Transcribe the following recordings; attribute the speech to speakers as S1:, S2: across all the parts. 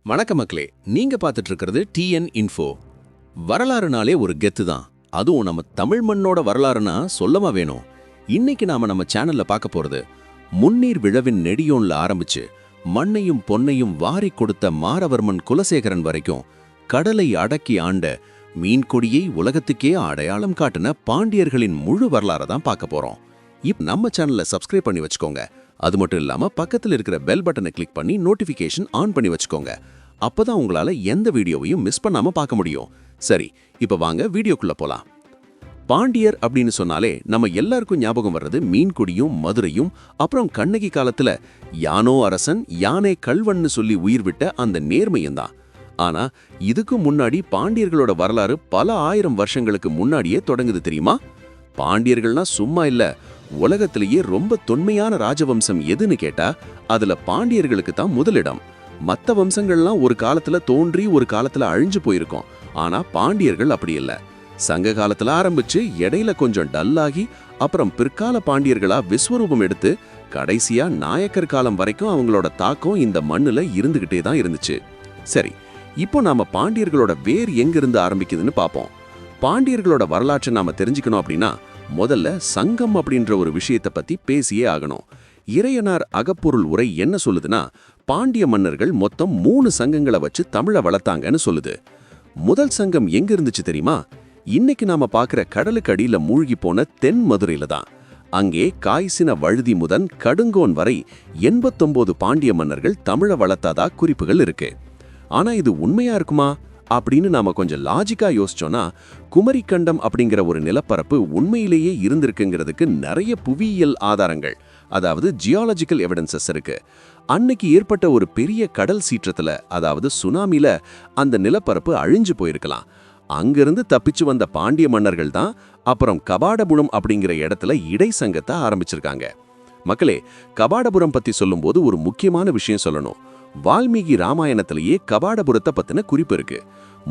S1: வணக்க மக்களே, நீங்க பார்த்துட்டு இருக்கிறது டிஎன் இன்ஃபோ. வரலாறுனாலே ஒரு கெத்து தான். அதுவும் நம்ம தமிழ் மண்ணோட வரலாறுனா சொல்லமா வேணும். இன்னைக்கு நாம நம்ம சேனல்ல பார்க்க போறது முன்னீர் விழவின் நெடியோன்ல ஆரம்பிச்சு மண்ணையும் பொன்னையும் வாரி கொடுத்த மாரவர்மன் குலசேகரன் வரைக்கும் கடலை அடக்கி ஆண்ட மீன்கொடியை உலகத்துக்கே அடையாளம் காட்டின பாண்டியர்களின் முழு வரலாறை தான் பார்க்க போறோம். நம்ம சேனலை சப்ஸ்கிரைப் பண்ணி வச்சுக்கோங்க. அது மட்டும் இல்லாம பக்கத்தில் இருக்கிற பெல் பட்டனை கிளிக் பண்ணி நோட்டிபிகேஷன் ஆன் பண்ணி வச்சுக்கோங்க. அப்பதான் உங்களால எந்த வீடியோவையும் மிஸ் பண்ணாம பார்க்க முடியும். சரி, இப்ப வாங்க வீடியோக்குள்ள போலாம். பாண்டியர் அப்படின்னு சொன்னாலே நம்ம எல்லாருக்கும் ஞாபகம் வர்றது மீன்குடியும் மதுரையும், அப்புறம் கண்ணகி காலத்துல யானோ அரசன் யானை கல்வன்னு சொல்லி உயிர் விட்ட அந்த நேர்மையும் தான். ஆனா இதுக்கு முன்னாடி பாண்டியர்களோட வரலாறு பல ஆயிரம் வருஷங்களுக்கு முன்னாடியே தொடங்குது தெரியுமா? பாண்டியர்கள்னா சும்மா இல்ல, உலகத்திலேயே ரொம்ப தொன்மையான ராஜவம்சம் எதுன்னு கேட்டா அதுல பாண்டியர்களுக்கு தான் முதலிடம். மத்த வம்சங்கள்லாம் ஒரு காலத்துல தோன்றி ஒரு காலத்துல அழிஞ்சு போயிருக்கும். ஆனா பாண்டியர்கள் அப்படி இல்ல. சங்க காலத்துல ஆரம்பிச்சு இடையில கொஞ்சம் டல்லாகி அப்புறம் பிற்கால பாண்டியர்களா விஸ்வரூபம் எடுத்து கடைசியா நாயக்கர் காலம் வரைக்கும் அவங்களோட தாக்கம் இந்த மண்ணுல இருந்துகிட்டே தான் இருந்துச்சு. சரி, இப்போ நாம பாண்டியர்களோட வேர் எங்கிருந்து ஆரம்பிக்குதுன்னு பார்ப்போம். பாண்டியர்களோட வரலாற்றை நாம தெரிஞ்சுக்கணும் அப்படின்னா முதல்ல சங்கம் அப்படின்ற ஒரு விஷயத்தை பத்தி பேசியே ஆகணும். இறையனார் அகப்பொருள் உரை என்ன சொல்லுதுன்னா, பாண்டிய மன்னர்கள் மொத்தம் 3 சங்கங்களை வச்சு தமிழை வளர்த்தாங்கன்னு சொல்லுது. முதல் சங்கம் எங்க இருந்துச்சு தெரியுமா? இன்னைக்கு நாம பாக்குற கடலுக்கு அடியில மூழ்கி போன தென் மதுரையில தான். அங்கே காய்சின வழுதி முதன் கடுங்கோன் வரை 89 பாண்டிய மன்னர்கள் தமிழை வளர்த்தாதா குறிப்புகள் இருக்கு. ஆனா இது உண்மையா இருக்குமா அப்படின்னு நாம கொஞ்சம் லாஜிக்கா யோசிச்சோம்னா, குமரிக்கண்டம் அப்படிங்கிற ஒரு நிலப்பரப்பு உண்மையிலேயே இருந்திருக்குங்கிறதுக்கு நிறைய புவியியல் ஆதாரங்கள், அதாவது ஜியாலஜிக்கல் எவிடன்சஸ் இருக்கு. அன்னைக்கு ஏற்பட்ட ஒரு பெரிய கடல் சீற்றத்துல, அதாவது சுனாமில அந்த நிலப்பரப்பு அழிஞ்சு போயிருக்கலாம். அங்கிருந்து தப்பிச்சு வந்த பாண்டிய மன்னர்கள் தான் அப்புறம் கபாடபுரம் அப்படிங்கிற இடத்துல இடைசங்கத்தை ஆரம்பிச்சிருக்காங்க. மக்களே, கபாடபுரம் பத்தி சொல்லும்போது ஒரு முக்கியமான விஷயம் சொல்லணும். வால்மீகி ராமாயணத்திலேயே கபாடபுரத்தை பத்தின குறிப்பு இருக்கு.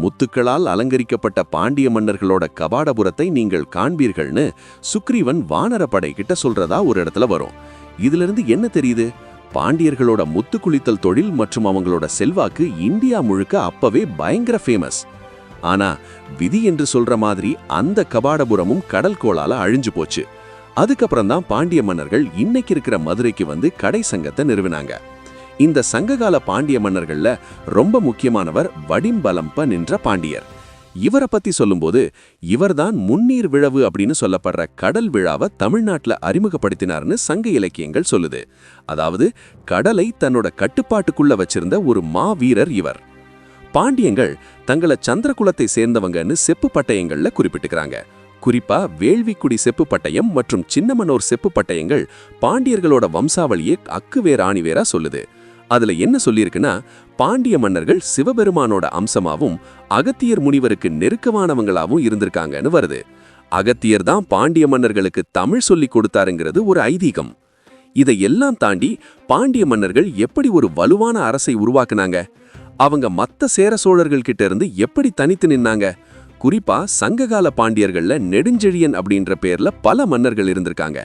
S1: முத்துக்களால் அலங்கரிக்கப்பட்ட பாண்டிய மன்னர்களோட கபாடபுரத்தை நீங்கள் காண்பீர்கள்னு சுக்ரீவன் வானரப்படை கிட்ட சொல்றதா ஒரு இடத்துல வரும். இதுல இருந்து என்ன தெரியுது? பாண்டியர்களோட முத்து குளித்தல் தொழில் மற்றும் அவங்களோட செல்வாக்கு இந்தியா முழுக்க அப்பவே பயங்கர ஃபேமஸ். ஆனா விதி என்று சொல்ற மாதிரி அந்த கபாடபுரமும் கடல் கோளால அழிஞ்சு போச்சு. அதுக்கப்புறம் தான் பாண்டிய மன்னர்கள் இன்னைக்கு இருக்கிற மதுரைக்கு வந்து கடை சங்கத்தை நிறுவினாங்க. இந்த சங்ககால பாண்டிய மன்னர்கள்ல ரொம்ப முக்கியமானவர் வடிம்பலம்ப நின்ற பாண்டியர். இவரை பத்தி சொல்லும்போது இவர்தான் முன்னீர் விழவு அப்படின்னு சொல்லப்படுற கடல் விழாவை தமிழ்நாட்டுல அறிமுகப்படுத்தினார்னு சங்க இலக்கியங்கள் சொல்லுது. அதாவது கடலை தன்னோட கட்டுப்பாட்டுக்குள்ள வச்சிருந்த ஒரு மாவீரர் இவர். பாண்டியங்கள் தங்களை சந்திரகுலத்தை சேர்ந்தவங்கன்னு செப்பு பட்டயங்கள்ல குறிப்பிட்டுக்கிறாங்க. குறிப்பா வேள்விக்குடி செப்பு பட்டயம் மற்றும் சின்னமனூர் செப்பு பட்டயங்கள் பாண்டியர்களோட வம்சாவளியே அக்குவேர் ஆணிவேரா சொல்லுது. அதுல என்ன சொல்லியிருக்குன்னா, பாண்டிய மன்னர்கள் சிவபெருமானோட அம்சமாவும் அகத்தியர் முனிவருக்கு நெருக்கமானவங்களாவும் இருந்திருக்காங்கன்னு வருது. அகத்தியர் தான் பாண்டிய மன்னர்களுக்கு தமிழ் சொல்லி கொடுத்தாருங்கிறது ஒரு ஐதீகம். இதையெல்லாம் தாண்டி பாண்டிய மன்னர்கள் எப்படி ஒரு வலுவான அரசை உருவாக்குனாங்க? அவங்க மத்த சேர சோழர்கள் கிட்ட இருந்து எப்படி தனித்து நின்னாங்க? குறிப்பா சங்ககால பாண்டியர்கள்ல நெடுஞ்செழியன் அப்படின்ற பேர்ல பல மன்னர்கள் இருந்திருக்காங்க.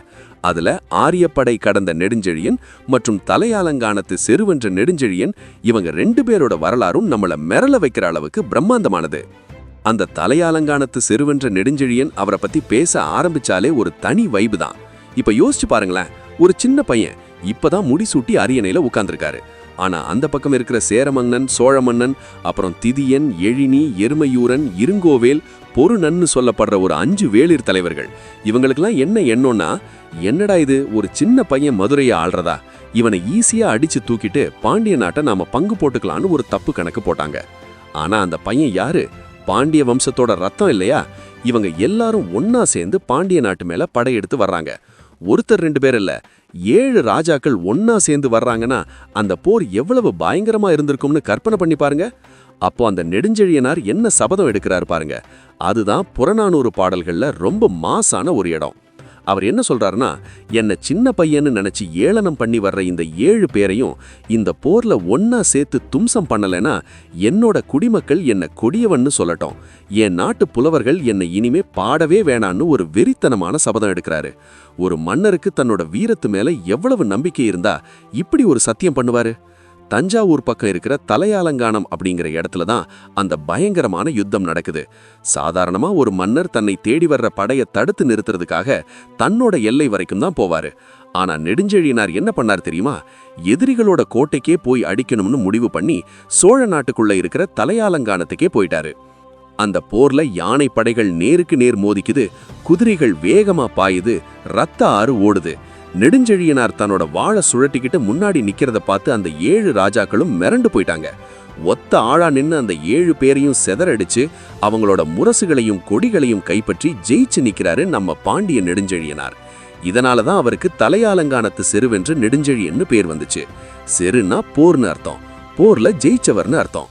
S1: அதுல ஆரியப்படை கடந்த நெடுஞ்செழியன் மற்றும் தலையாலங்கானத்து செருவென்ற நெடுஞ்செழியன், இவங்க 2 பேரோட வரலாறும் நம்மள மிரள வைக்கிற அளவுக்கு பிரம்மாண்டமானது. அந்த தலையாலங்கானத்து செருவென்ற நெடுஞ்செழியன் அவரை பத்தி பேச ஆரம்பிச்சாலே ஒரு தனி வைபு தான். இப்ப யோசிச்சு பாருங்களேன், ஒரு சின்ன பையன் இப்பதான் முடிசூட்டி அரியணையில உட்கார்ந்துருக்காரு. ஆனா அந்த பக்கம் இருக்கிற சேரமன்னன், சோழ மன்னன், அப்புறம் திதியன், எழினி, எருமையூரன், இருங்கோவேல், பொருநன்னு சொல்லப்படுற ஒரு 5 வேளிர் தலைவர்கள். இவங்களுக்கெல்லாம் என்ன எண்ணம்னா, என்னடா இது ஒரு சின்ன பையன் மதுரையை ஆள்றதா, இவனை ஈஸியா அடிச்சு தூக்கிட்டு பாண்டிய நாட்டை நாம பங்கு போட்டுக்கலான்னு ஒரு தப்பு கணக்கு போட்டாங்க. ஆனா அந்த பையன் யாரு? பாண்டிய வம்சத்தோட ரத்தம் இல்லையா? இவங்க எல்லாரும் ஒன்னா சேர்ந்து பாண்டிய நாட்டு மேல படையெடுத்து வர்றாங்க. ஒருத்தர் 2 பேர் இல்ல, 7 ராஜாக்கள் ஒன்னா சேர்ந்து வர்றாங்கன்னா அந்த போர் எவ்வளவு பயங்கரமா இருந்திருக்கும்னு கற்பனை பண்ணி பாருங்க. அப்போ அந்த நெடுஞ்செழியனார் என்ன சபதம் எடுக்கிறாரு பாருங்க. அதுதான் புறநானூறு பாடல்கள்ல ரொம்ப மாசான ஒரு இடம். அவர் என்ன சொல்றாருன்னா, என்ன சின்ன பையன்னு நினைச்சு ஏளனம் பண்ணி வர்ற இந்த 7 பேரையும் இந்த போர்ல ஒன்னா சேர்த்து தும்சம் பண்ணலைன்னா என்னோட குடிமக்கள் என்ன கொடியவன்னு சொல்லட்டும், என் நாட்டு புலவர்கள் என்னை இனிமே பாடவே வேணான்னு ஒரு வெறித்தனமான சபதம் எடுக்கிறாரு. ஒரு மன்னருக்கு தன்னோட வீரத்து மேல எவ்வளவு நம்பிக்கை இருந்தா இப்படி ஒரு சத்தியம் பண்ணுவாரு?
S2: தஞ்சாவூர் பக்கம் இருக்கிற தலையாலங்கானம் அப்படிங்கிற இடத்துல தான் அந்த பயங்கரமான யுத்தம் நடக்குது. சாதாரணமா ஒரு மன்னர் தன்னை தேடி வர்ற படையை தடுத்து நிறுத்துறதுக்காக தன்னோட எல்லை வரைக்கும் தான் போவாரு. ஆனா நெடுஞ்செழியனார் என்ன பண்ணார் தெரியுமா? எதிரிகளோட கோட்டைக்கே போய் அடிக்கணும்னு முடிவு பண்ணி சோழ நாட்டுக்குள்ள இருக்கிற தலையாலங்கானத்துக்கே போயிட்டாரு. அந்த போர்ல யானை படைகள் நேருக்கு நேர் மோதிக்குது, குதிரைகள் வேகமா பாயுது, ரத்த ஆறு ஓடுது. நெடுஞ்செழியனார் தன்னோட வாளை சுழட்டிக்கிட்டு முன்னாடி நிக்கிறத பார்த்து அந்த 7 ராஜாக்களும் மிரண்டு போயிட்டாங்க. ஒத்த ஆளா நின்னு அந்த 7 பேரையும் செதறடிச்சு அவங்களோட முரசுகளையும் கொடிகளையும் கைப்பற்றி ஜெயிச்சு நிக்கிறாரு நம்ம பாண்டிய நெடுஞ்செழியனார். இதனாலதான் அவருக்கு தலையாலங்கானத்து செருவென்று நெடுஞ்செழியன்னு பேர் வந்துச்சு. செருன்னா போர்னு அர்த்தம், போர்ல ஜெயிச்சவர்னு அர்த்தம்.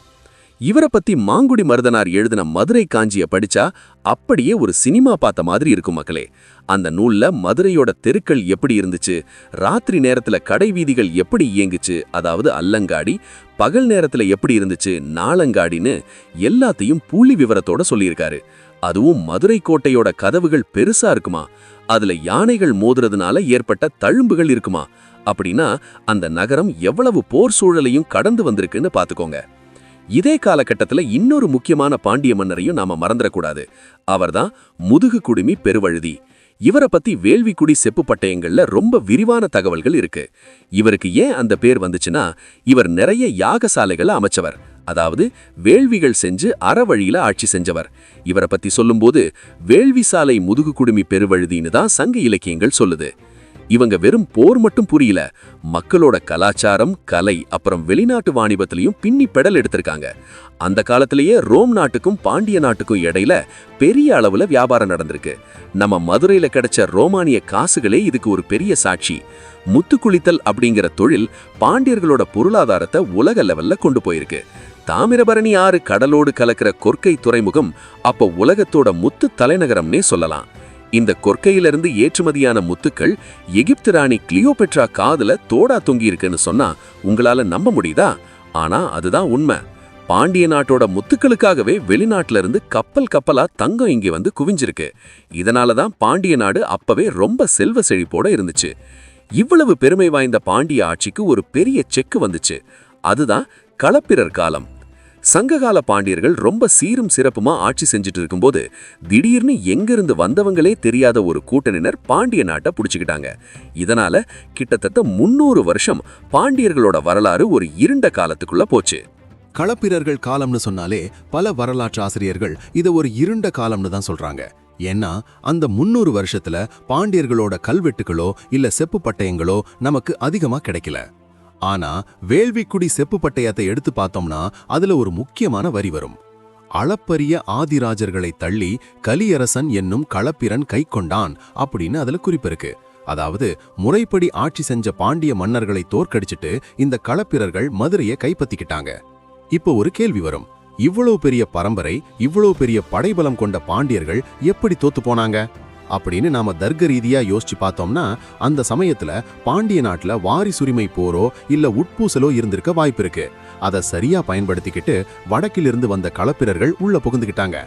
S2: இவரை பத்தி மாங்குடி மருதனார் எழுதின மதுரை காஞ்சிய படிச்சா அப்படியே ஒரு சினிமா பார்த்த மாதிரி இருக்கும் மக்களே. அந்த நூல்ல மதுரையோட தெருக்கள் எப்படி இருந்துச்சு, ராத்திரி நேரத்துல கடை வீதிகள் எப்படி இயங்குச்சு, அதாவது அல்லங்காடி, பகல் நேரத்துல எப்படி இருந்துச்சு நாளங்காடின்னு எல்லாத்தையும் புள்ளி விவரத்தோட சொல்லியிருக்காரு. அதுவும் மதுரை கோட்டையோட கதவுகள் பெருசா இருக்குமா, அதுல யானைகள் மோதுறதுனால ஏற்பட்ட தழும்புகள் இருக்குமா, அப்படின்னா அந்த நகரம் எவ்வளவு போர் சூழலையும் கடந்து வந்திருக்குன்னு பாத்துக்கோங்க. இதே காலகட்டத்துல இன்னொரு முக்கியமான பாண்டிய மன்னரையும் நாம மறந்துடக்கூடாது. அவர்தான் முதுகு குடுமி பெருவழுதி. இவரை பத்தி வேள்விக்குடி செப்பு பட்டயங்கள்ல ரொம்ப விரிவான தகவல்கள் இருக்கு. இவருக்கு ஏன் அந்த பேர் வந்துச்சுன்னா, இவர் நிறைய யாகசாலைகளை அமைச்சவர், அதாவது வேள்விகள் செஞ்சு அறவழியில ஆட்சி செஞ்சவர். இவரை பத்தி சொல்லும்போது வேள்விசாலை முதுகு குடுமி பெருவழுதின்னு தான் சங்க இலக்கியங்கள் சொல்லுது. இவங்க வெறும் போர் மட்டும் புரியல, மக்களோட கலாச்சாரம், கலை, அப்புறம் வெளிநாட்டு வாணிபத்திலையும் பின்னி பெடல் எடுத்திருக்காங்க. அந்த காலத்திலேயே ரோம் நாட்டுக்கும் பாண்டிய நாட்டுக்கும் இடையில பெரிய அளவுல வியாபாரம் நடந்திருக்கு. நம்ம மதுரையில கிடைச்ச ரோமானிய காசுகளே இதுக்கு ஒரு பெரிய சாட்சி. முத்து குளித்தல் அப்படிங்கிற தொழில் பாண்டியர்களோட பொருளாதாரத்தை உலக லெவல்ல கொண்டு போயிருக்கு. தாமிரபரணி ஆறு கடலோடு கலக்கிற கொற்கை துறைமுகம் அப்போ உலகத்தோட முத்து தலைநகரம்னே சொல்லலாம். இந்த கொற்கையிலிருந்து ஏற்றுமதியான முத்துக்கள் எகிப்து ராணி கிளியோபெட்ரா காதுல தோடா தொங்கி இருக்குன்னு சொன்னா உங்களால நம்ப முடியுதா? ஆனா அதுதான் உண்மை. பாண்டிய நாட்டோட முத்துக்களுக்காகவே வெளிநாட்டுல இருந்து கப்பல் கப்பலா தங்கம் இங்கே வந்து குவிஞ்சிருக்கு. இதனாலதான் பாண்டிய நாடு அப்பவே ரொம்ப செல்வ செழிப்போட இருந்துச்சு. இவ்வளவு பெருமை வாய்ந்த பாண்டிய ஆட்சிக்கு ஒரு பெரிய செக்கு வந்துச்சு. அதுதான் களப்பிரர் காலம். சங்ககால பாண்டியர்கள் ரொம்ப சீரும் சிறப்புமா ஆட்சி செஞ்சுட்டு இருக்கும்போது திடீர்னு எங்கிருந்து வந்தவங்களே தெரியாத ஒரு கூட்டணியினர் பாண்டிய நாட்டை புடிச்சுக்கிட்டாங்க. இதனால கிட்டத்தட்ட 300 வருஷம் பாண்டியர்களோட வரலாறு ஒரு இருண்ட காலத்துக்குள்ள போச்சு.
S3: களப்பிரர்கள் காலம்னு சொன்னாலே பல வரலாற்று ஆசிரியர்கள் இதை ஒரு இருண்ட காலம்னு தான் சொல்றாங்க. ஏன்னா அந்த 300 வருஷத்துல பாண்டியர்களோட கல்வெட்டுகளோ இல்ல செப்பு பட்டயங்களோ நமக்கு அதிகமா கிடைக்கல. ஆனா வேள்விக்குடி செப்பு பட்டயத்தை எடுத்து பார்த்தோம்னா அதுல ஒரு முக்கியமான வரி வரும். அளப்பரிய ஆதிராஜர்களை தள்ளி கலியரசன் என்னும் களப்பிரன் கை கொண்டான் அப்படின்னு அதுல குறிப்பிருக்கு. அதாவது முறைப்படி ஆட்சி செஞ்ச பாண்டிய மன்னர்களை தோற்கடிச்சிட்டு இந்த களப்பிரர்கள் மதுரையை கைப்பற்றிக்கிட்டாங்க. இப்போ ஒரு கேள்வி வரும், இவ்வளவு பெரிய பரம்பரை, இவ்வளவு பெரிய படைபலம் கொண்ட பாண்டியர்கள் எப்படி தோத்து போனாங்க அப்படின்னு நாம தர்க்க ரீதியா யோசிச்சு பார்த்தோம்னா அந்த சமயத்துல பாண்டிய நாட்டுல வாரிசுரிமை போரோ இல்ல உட்பூசலோ இருந்திருக்க வாய்ப்பு இருக்கு. அதை சரியா பயன்படுத்திக்கிட்டு வடக்கிலிருந்து வந்த களப்பிரர்கள் உள்ள புகுந்துக்கிட்டாங்க.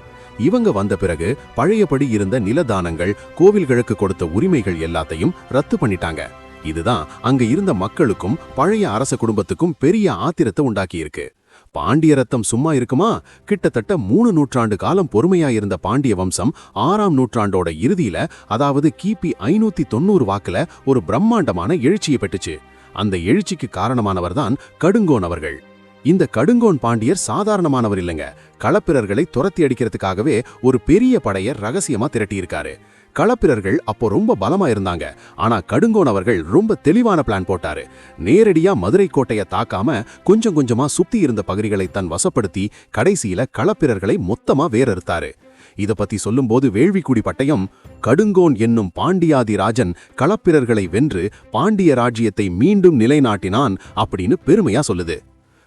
S3: இவங்க வந்த பிறகு பழையபடி இருந்த நிலதானங்கள், கோவில்களுக்கு கொடுத்த உரிமைகள் எல்லாத்தையும் ரத்து பண்ணிட்டாங்க. இதுதான் அங்க இருந்த மக்களுக்கும் பழைய அரச குடும்பத்துக்கும் பெரிய ஆத்திரத்தை உண்டாக்கி இருக்கு. பாண்டிய ரத்தம் சும்மா இருக்குமா? கிட்டத்தட்ட 3 நூற்றாண்டு காலம் பொறுமையாயிருந்த பாண்டிய வம்சம் 6ஆம் நூற்றாண்டோட இறுதியில, அதாவது கிபி 590 வாக்குல ஒரு பிரம்மாண்டமான எழுச்சியை பெற்றுச்சு. அந்த எழுச்சிக்கு காரணமானவர்தான் கடுங்கோன் அவர்கள். இந்த கடுங்கோன் பாண்டியர் சாதாரணமானவர் இல்லைங்க. களப்பிரர்களை துரத்தி அடிக்கிறதுக்காகவே ஒரு பெரிய படையை ரகசியமா திரட்டியிருக்காரு. களப்பிரர்கள் அப்போ ரொம்ப பலமா இருந்தாங்க. ஆனா கடுங்கோன் அவர்கள் ரொம்ப தெளிவான பிளான் போட்டாரு. நேரடியா மதுரை கோட்டையை தாக்காம கொஞ்சம் கொஞ்சமா சுத்தி இருந்த பகுதிகளை தன் வசப்படுத்தி கடைசியில களப்பிரர்களை மொத்தமா வேறறுத்தாரு. இத பத்தி சொல்லும்போது வேள்விக்குடி பட்டயம் கடுங்கோன் என்னும் பாண்டியாதி ராஜன் களப்பிரர்களை வென்று பாண்டிய ராஜ்யத்தை மீண்டும் நிலைநாட்டினான் அப்படின்னு பெருமையா சொல்லுது.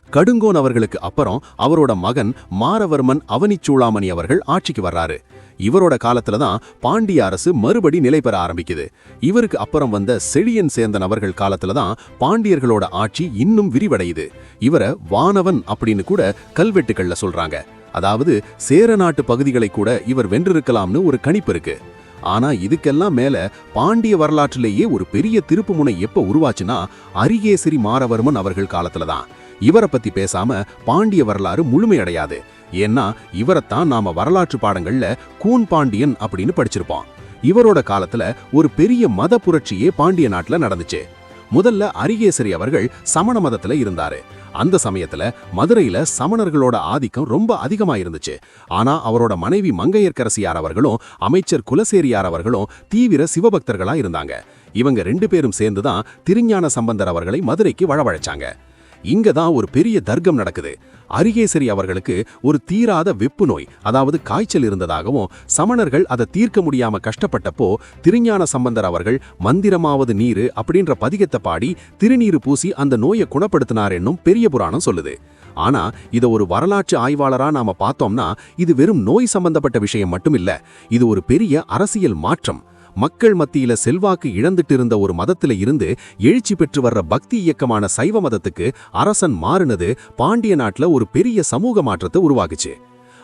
S3: கடுங்கோன் அவர்களுக்கு அப்புறம் அவரோட மகன் மாரவர்மன் அவனிச்சூளாமணி அவர்கள் ஆட்சிக்கு வர்றாரு. இவரோட காலத்துல தான் பாண்டிய அரசு மறுபடி நிலை பெற ஆரம்பிக்குது. இவருக்கு அப்புறம் வந்த செழியன் சேந்தன் அவர்கள் காலத்துல தான் பாண்டியர்களோட ஆட்சி இன்னும் விரிவடையுது. இவரை வானவன் அப்படின்னு கூட கல்வெட்டுகள்ல சொல்றாங்க. அதாவது சேர நாட்டு பகுதிகளை கூட இவர் வென்றிருக்கலாம்னு ஒரு கணிப்பு இருக்கு. ஆனா இதுக்கெல்லாம் மேல பாண்டிய வரலாற்றிலேயே ஒரு பெரிய திருப்புமுனை எப்ப உருவாச்சுன்னா அரிகேசரி மாரவர்மன் அவர்கள் காலத்துலதான். இவரை பத்தி பேசாம பாண்டிய வரலாறு முழுமையடையாது. ஏன்னா இவரைத்தான் நாம வரலாற்று பாடங்கள்ல கூன் பாண்டியன் அப்படின்னு படிச்சிருப்போம். இவரோட காலத்துல ஒரு பெரிய மத புரட்சியே பாண்டிய நாட்டுல நடந்துச்சு. முதல்ல அரிகேசரி அவர்கள் சமண மதத்துல இருந்தாரு. அந்த சமயத்துல மதுரையில சமணர்களோட ஆதிக்கம் ரொம்ப அதிகமா இருந்துச்சு. ஆனா அவரோட மனைவி மங்கையர்க்கரசியார் அவர்களும் அமைச்சர் குலசேரியார் அவர்களும் தீவிர சிவபக்தர்களா இருந்தாங்க. இவங்க 2 பேரும் சேர்ந்துதான் திருஞான சம்பந்தர் அவர்களை மதுரைக்கு வரவழைச்சாங்க. இங்கதான் ஒரு பெரிய தர்க்கம் நடக்குது. அரிகேசரி அவர்களுக்கு ஒரு தீராத வெப்பு நோய், அதாவது காய்ச்சல் இருந்ததாகவும் சமணர்கள் அதை தீர்க்க முடியாம கஷ்டப்பட்டப்போ திருஞான சம்பந்தர் அவர்கள் மந்திரமாவது நீரு அப்படின்ற பதிகத்தை பாடி திருநீரு பூசி அந்த நோயை குணப்படுத்தினார் என்னும் பெரிய புராணம் சொல்லுது. ஆனா இத ஒரு வரலாற்று ஆய்வாளரா நாம பார்த்தோம்னா இது வெறும் நோய் சம்பந்தப்பட்ட விஷயம் மட்டும் இல்ல, இது ஒரு பெரிய அரசியல் மாற்றம். மக்கள் மத்தியில செல்வாக்கு இழந்துட்டு இருந்த ஒரு மதத்தில இருந்து எழுச்சி பெற்று வர்ற பக்தி இயக்கமான சைவ மதத்துக்கு அரசன் மாறுனது பாண்டிய நாட்டுல ஒரு பெரிய சமூக மாற்றத்தை உருவாக்குச்சு.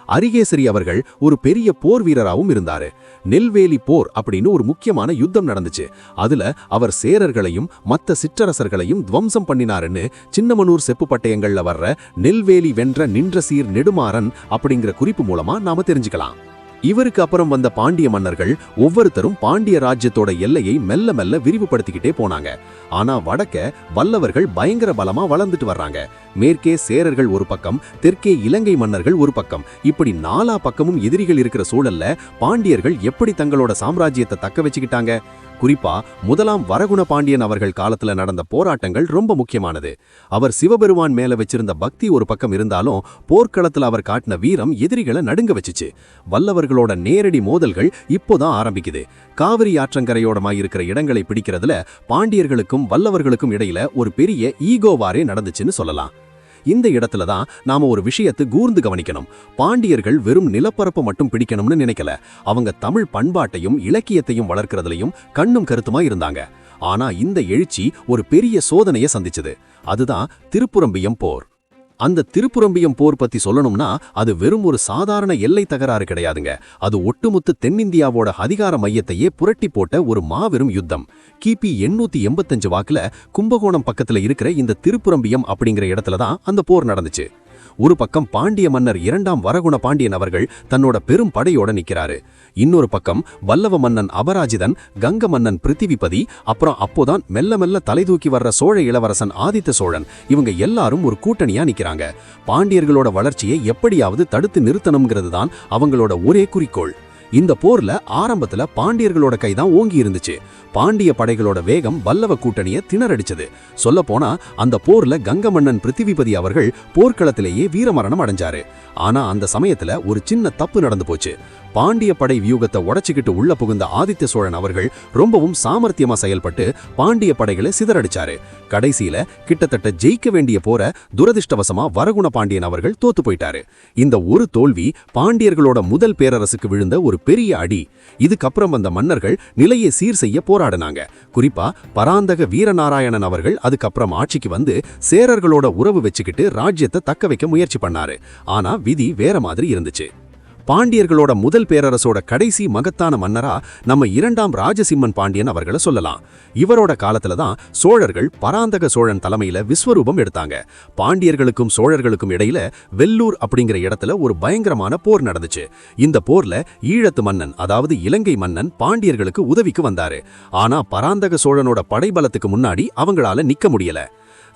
S3: அரிகேசரி அவர்கள் ஒரு பெரிய போர் வீரராகவும் இருந்தாரு. நெல்வேலி போர் அப்படின்னு ஒரு முக்கியமான யுத்தம் நடந்துச்சு. அதுல அவர் சேரர்களையும் மற்ற சிற்றரசர்களையும் துவம்சம் பண்ணினாருன்னு சின்னமனூர் செப்பு பட்டயங்கள்ல வர்ற நெல்வேலி வென்ற நின்ற சீர் நெடுமாறன் அப்படிங்கிற குறிப்பு மூலமா நாம தெரிஞ்சுக்கலாம். இவருக்கு அப்புறம் வந்த பாண்டிய மன்னர்கள் ஒவ்வொருத்தரும் பாண்டிய ராஜ்யத்தோட எல்லையை மெல்ல மெல்ல விரிவுபடுத்திக்கிட்டே போனாங்க. ஆனா வடக்க வல்லவர்கள் பயங்கர பலமா வளர்ந்துட்டு வர்றாங்க. மேற்கே சேரர்கள் ஒரு பக்கம், தெற்கே இலங்கை மன்னர்கள் ஒரு பக்கம், இப்படி 4 பக்கமும் எதிரிகள் இருக்கிற சூழல்ல பாண்டியர்கள் எப்படி தங்களோட சாம்ராஜ்யத்தை தக்க வச்சுக்கிட்டாங்க? குறிப்பா முதலாம் வரகுண பாண்டியன் அவர்கள் காலத்துல நடந்த போராட்டங்கள் ரொம்ப முக்கியமானது. அவர் சிவபெருமான் மேல வச்சிருந்த பக்தி ஒரு பக்கம் இருந்தாலும் போர்க்களத்துல அவர் காட்டின வீரம் எதிரிகளை நடுங்க வச்சுச்சு. வல்லவர்களோட நேரடி மோதல்கள் இப்போதான் ஆரம்பிக்குது. காவிரி ஆற்றங்கரையோடமாய் இருக்கிற இடங்களை பிடிக்கிறதுல பாண்டியர்களுக்கும் வல்லவர்களுக்கும் இடையில ஒரு பெரிய ஈகோவாரே நடந்துச்சுன்னு சொல்லலாம். இந்த இடத்துல தான் நாம ஒரு விஷயத்தை கூர்ந்து கவனிக்கணும். பாண்டியர்கள் வெறும் நிலப்பரப்பு மட்டும் பிடிக்கணும்னு நினைக்கல. அவங்க தமிழ் பண்பாட்டையும் இலக்கியத்தையும் வளர்க்கறதுலயும் கண்ணும் கருத்துமா இருந்தாங்க. ஆனா இந்த எழுச்சி ஒரு பெரிய சோதனையை சந்திச்சது. அதுதான் திருப்புரம்பியம் போர். அந்த திருப்புரம்பியம் போர் பத்தி சொல்லணும்னா அது வெறும் ஒரு சாதாரண எல்லை தகராறு கிடையாதுங்க. அது ஒட்டுமொத்த தென்னிந்தியாவோட அதிகார மையத்தையே புரட்டி போட்ட ஒரு மாபெரும் யுத்தம். கிபி 885 வாக்குல கும்பகோணம் பக்கத்துல இருக்கிற இந்த திருப்புரம்பியம் அப்படிங்கிற இடத்துல தான் அந்த போர் நடந்துச்சு. ஒரு பக்கம் பாண்டிய மன்னர் 2ஆம் வரகுண பாண்டியன் அவர்கள் தன்னோட பெரும் படையோட நிக்கிறாரு. இன்னொரு பக்கம் வல்லவ மன்னன் அபராஜிதன், கங்க மன்னன் பிருத்திவிபதி, அப்புறம் அப்போதான் மெல்ல மெல்ல தலைதூக்கி வர்ற சோழ இளவரசன் ஆதித்த சோழன். இவங்க எல்லாரும் ஒரு கூட்டணியா நிக்கிறாங்க. பாண்டியர்களோட வளர்ச்சியை எப்படியாவது தடுத்து நிறுத்தணும்ங்கிறது தான் அவங்களோட ஒரே குறிக்கோள். இந்த போர்ல ஆரம்பத்துல பாண்டியர்களோட கைதான் ஓங்கி இருந்துச்சு. பாண்டிய படைகளோட வேகம் வல்லவ கூட்டணியை திணறடிச்சது. சொல்ல போனா அந்த போர்ல கங்க மன்னன் பிருத்திவிபதி அவர்கள் போர்க்களத்திலேயே வீரமரணம் அடைஞ்சாரு. ஆனா அந்த சமயத்துல ஒரு சின்ன தப்பு நடந்து போச்சு. பாண்டிய படை வியூகத்தை உடைச்சுக்கிட்டு உள்ள புகுந்த ஆதித்த சோழன் அவர்கள் ரொம்பவும் சாமர்த்தியமா செயல்பட்டு பாண்டிய படைகளை சிதறடிச்சாரு. கடைசியில கிட்டத்தட்ட ஜெயிக்க வேண்டிய போர துரதிர்ஷ்டவசமா வரகுண பாண்டியன் அவர்கள் தோத்து போயிட்டாரு. இந்த ஒரு தோல்வி பாண்டியர்களோட முதல் பேரரசுக்கு விழுந்த ஒரு பெரிய அடி. இதுக்கப்புறம் வந்த மன்னர்கள் நிலையை சீர் செய்ய போராடினாங்க. குறிப்பா பராந்தக வீரநாராயணன் அவர்கள் அதுக்கப்புறம் ஆட்சிக்கு வந்து சேரர்களோட உறவு வச்சுக்கிட்டு ராஜ்யத்தை தக்க வைக்க முயற்சி பண்ணாரு. ஆனா விதி வேற மாதிரி இருந்துச்சு. பாண்டியர்களோட முதல் பேரரசோட கடைசி மகத்தான மன்னரா நம்ம 2ஆம் ராஜசிம்மன் பாண்டியன் அவர்களை சொல்லலாம். இவரோட காலத்துல தான் சோழர்கள் பராந்தக சோழன் தலைமையில விஸ்வரூபம் எடுத்தாங்க. பாண்டியர்களுக்கும் சோழர்களுக்கும் இடையில வெல்லூர் அப்படிங்கிற இடத்துல ஒரு பயங்கரமான போர் நடந்துச்சு. இந்த போர்ல ஈழத்து மன்னன், அதாவது இலங்கை மன்னன் பாண்டியர்களுக்கு உதவிக்கு வந்தாரு. ஆனா பராந்தக சோழனோட படைபலத்துக்கு முன்னாடி அவங்களால நிக்க முடியல.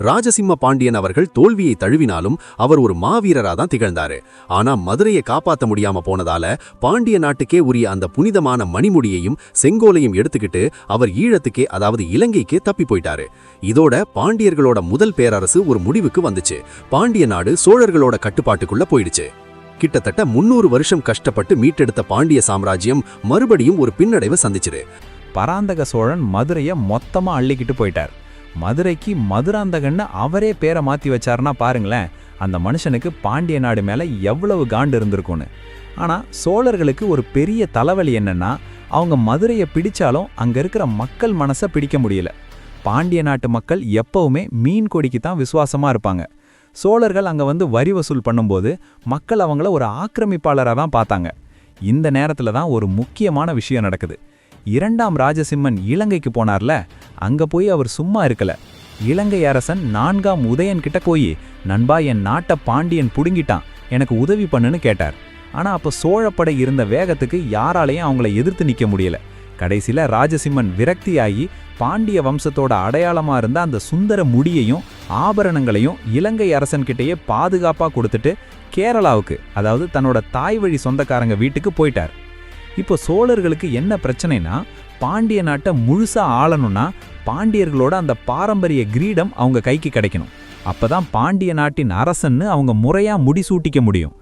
S3: ராஜசிம்ம பாண்டியன் அவர்கள் தோல்வியை தழுவினாலும் அவர் ஒரு மாவீரரா தான் திகழ்ந்தாரு. ஆனா மதுரையை காப்பாற்ற முடியாம போனதால பாண்டிய நாட்டுக்கே உரிய அந்த புனிதமான மணிமுடியையும் செங்கோலையும் எடுத்துக்கிட்டு அவர் ஈழத்துக்கே, அதாவது இலங்கைக்கே தப்பி போயிட்டாரு. இதோட பாண்டியர்களோட முதல் பேரரசு ஒரு முடிவுக்கு வந்துச்சு. பாண்டிய நாடு சோழர்களோட கட்டுப்பாட்டுக்குள்ள போயிடுச்சு. கிட்டத்தட்ட 300 வருஷம் கஷ்டப்பட்டு மீட்டெடுத்த பாண்டிய சாம்ராஜ்யம் மறுபடியும் ஒரு பின்னடைவை சந்திச்சிரு.
S4: பராந்தக சோழன் மதுரையை மொத்தமா அள்ளிக்கிட்டு போயிட்டார். மதுரைக்கு மதுராந்தகன்னு அவரே பேரை மாற்றி வச்சாருன்னா பாருங்களேன், அந்த மனுஷனுக்கு பாண்டிய நாடு மேலே எவ்வளவு காண்டு இருந்திருக்கும்னு. ஆனால் சோழர்களுக்கு ஒரு பெரிய தலைவலி என்னன்னா, அவங்க மதுரையை பிடிச்சாலும் அங்கே இருக்கிற மக்கள் மனசை பிடிக்க முடியல. பாண்டிய நாட்டு மக்கள் எப்பவுமே மீன் கொடிக்கு தான் விசுவாசமாக இருப்பாங்க. சோழர்கள் அங்கே வந்து வரி வசூல் பண்ணும்போது மக்கள் அவங்கள ஒரு ஆக்கிரமிப்பாளராக தான் பார்த்தாங்க. இந்த நேரத்தில் தான் ஒரு முக்கியமான விஷயம் நடக்குது. 2ஆம் ராஜசிம்மன் இலங்கைக்கு போனார்ல, அங்க போய் அவர் சும்மா இருக்கல. இலங்கை அரசன் 4ஆம் உதயன் கிட்ட போய், நண்பா என் நாட்டை பாண்டியன் புடுங்கிட்டான், எனக்கு உதவி பண்ணுன்னு கேட்டார். ஆனா அப்ப சோழப்படை இருந்த வேகத்துக்கு யாராலையும் அவங்கள எதிர்த்து நிக்க முடியல. கடைசியில ராஜசிம்மன் விரக்தியாகி பாண்டிய வம்சத்தோட அடையாளமா இருந்த அந்த சுந்தர முடியையும் ஆபரணங்களையும் இலங்கை அரசன்கிட்டயே பாதுகாப்பா கொடுத்துட்டு கேரளாவுக்கு, அதாவது தன்னோட தாய் வழி சொந்தக்காரங்க வீட்டுக்கு போயிட்டார். இப்போ சோழர்களுக்கு என்ன பிரச்சனைனா, பாண்டிய நாட்டை முழுசா ஆளணும்னா பாண்டியர்களோட அந்த பாரம்பரிய கிரீடம் அவங்க கைக்கு கிடைக்கணும். அப்பதான் பாண்டிய நாட்டின் அரசன்னு அவங்க முறையா முடிசூட்டிக்க முடியும்.